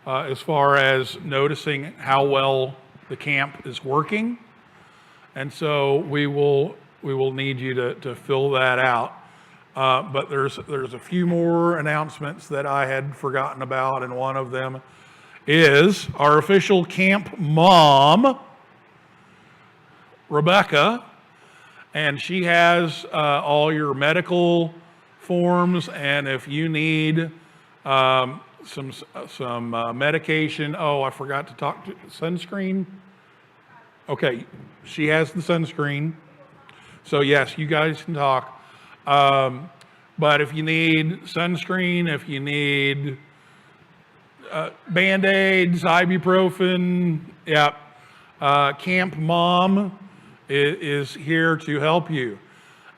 as far as noticing how well the camp is working. And so we will need you to fill that out. But there's a few more announcements that I had forgotten about, and one of them is our official camp mom, Rebecca, and she has all your medical forms, and if you need some medication, I forgot to talk to sunscreen. Okay, she has the sunscreen, so yes, you guys can talk. But if you need sunscreen, if you need Band-Aids, ibuprofen, Camp Mom is here to help you.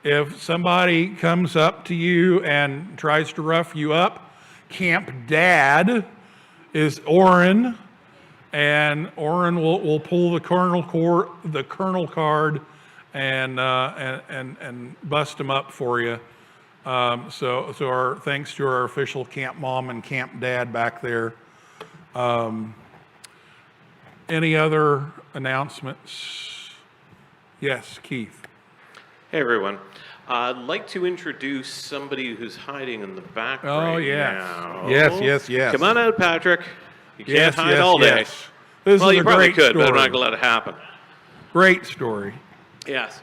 If somebody comes up to you and tries to rough you up, Camp Dad is Orrin, and Orrin will pull the colonel card and bust them up for you. So our thanks to our official Camp Mom and Camp Dad back there. Any other announcements? Yes, Keith. Hey everyone. I'd like to introduce somebody who's hiding in the back Oh, right yes. now. Yes. Come on out, Patrick. You can't hide all day. Yes. This Well, is you a probably great could, story. but I'm not going to let it happen. Great story. Yes.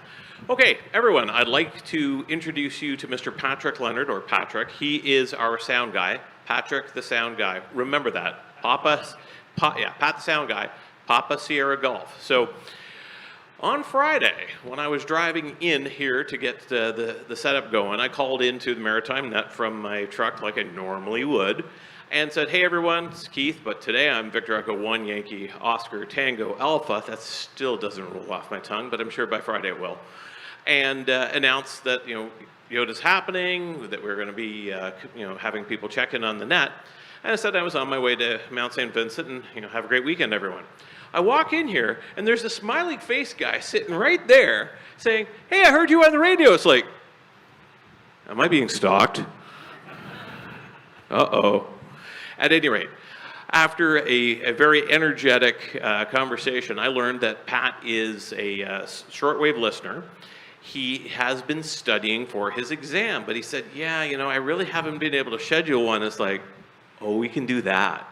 Okay, everyone, I'd like to introduce you to Mr. Patrick Leonard, or Patrick. He is our sound guy. Patrick the sound guy. Remember that. Pat the sound guy. Papa Sierra Golf. So on Friday, when I was driving in here to get the setup going, I called into the Maritime Net from my truck like I normally would and said, hey everyone, it's Keith, but today I'm Victor Echo 1 Yankee Oscar Tango Alpha. That still doesn't roll off my tongue, but I'm sure by Friday it will. And announced that, Yota's happening, that we're going to be, having people check in on the net. And I said I was on my way to Mount St. Vincent and, have a great weekend, everyone. I walk in here and there's a smiley face guy sitting right there saying, hey, I heard you on the radio. It's like, am I being stalked? Uh-oh. At any rate, after a very energetic conversation, I learned that Pat is a shortwave listener. He has been studying for his exam, but he said, yeah, I really haven't been able to schedule one. It's like, oh, we can do that.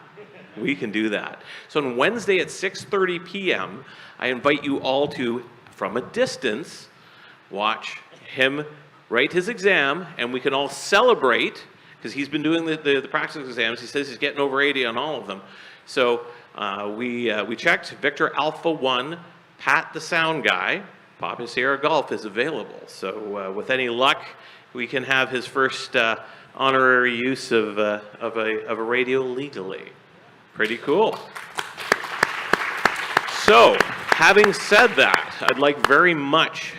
We can do that. So on Wednesday at 6:30 p.m., I invite you all to, from a distance, watch him write his exam, and we can all celebrate, because he's been doing the practice exams. He says he's getting over 80 on all of them. So we checked. Victor Alpha 1, Pat the sound guy, Papa Sierra Golf is available. So with any luck, we can have his first honorary use of a radio legally. Pretty cool. So Having said that, I'd like very much,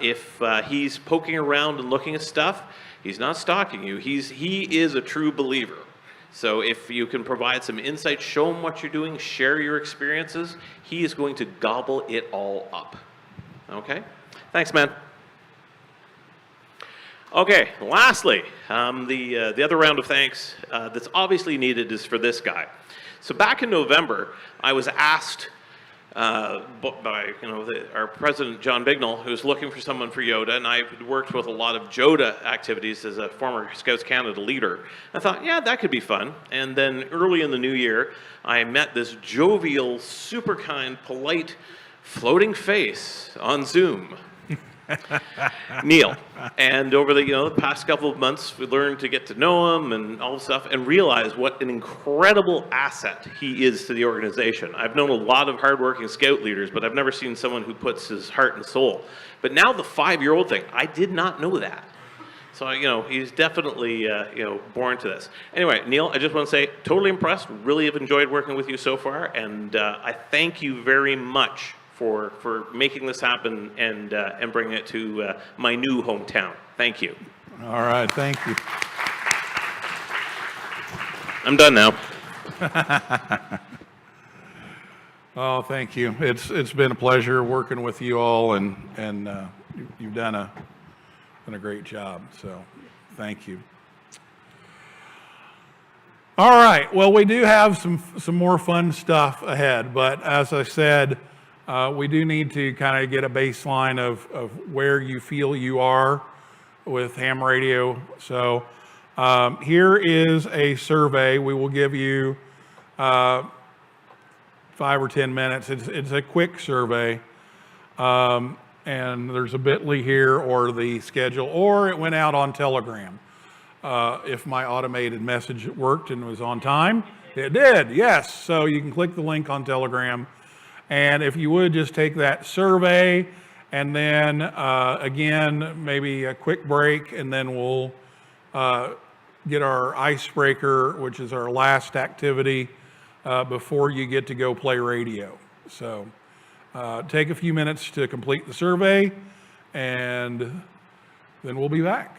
if he's poking around and looking at stuff, he's not stalking you. He is a true believer. So if you can provide some insight, show him what you're doing, share your experiences, he is going to gobble it all up. Okay? Thanks, man. Okay, lastly, the other round of thanks that's obviously needed is for this guy. So back in November, I was asked by our president, John Bignell, who's looking for someone for Yota, and I've worked with a lot of Jota activities as a former Scouts Canada leader. I thought, yeah, that could be fun. And then early in the new year, I met this jovial, super kind, polite, floating face on Zoom. Neil. And over the past couple of months, we learned to get to know him and all this stuff and realize what an incredible asset he is to the organization. I've known a lot of hardworking Scout leaders, but I've never seen someone who puts his heart and soul. But now the 5-year-old thing, I did not know that. So, he's definitely, born to this. Anyway, Neil, I just want to say, totally impressed, really have enjoyed working with you so far, and I thank you very much for making this happen and bringing it to my new hometown. Thank you. All right, thank you. I'm done now. Oh, thank you. It's been a pleasure working with you all, and you've done a great job. So, thank you. All right. Well, we do have some more fun stuff ahead, but as I said, we do need to kind of get a baseline of where you feel you are with ham radio. So here is a survey. We will give you 5 or 10 minutes. It's a quick survey. And there's a bit.ly here or the schedule, or it went out on Telegram. If my automated message worked and was on time, it did, yes. So you can click the link on Telegram. And if you would just take that survey and then again, maybe a quick break, and then we'll get our icebreaker, which is our last activity before you get to go play radio. So take a few minutes to complete the survey, and then we'll be back.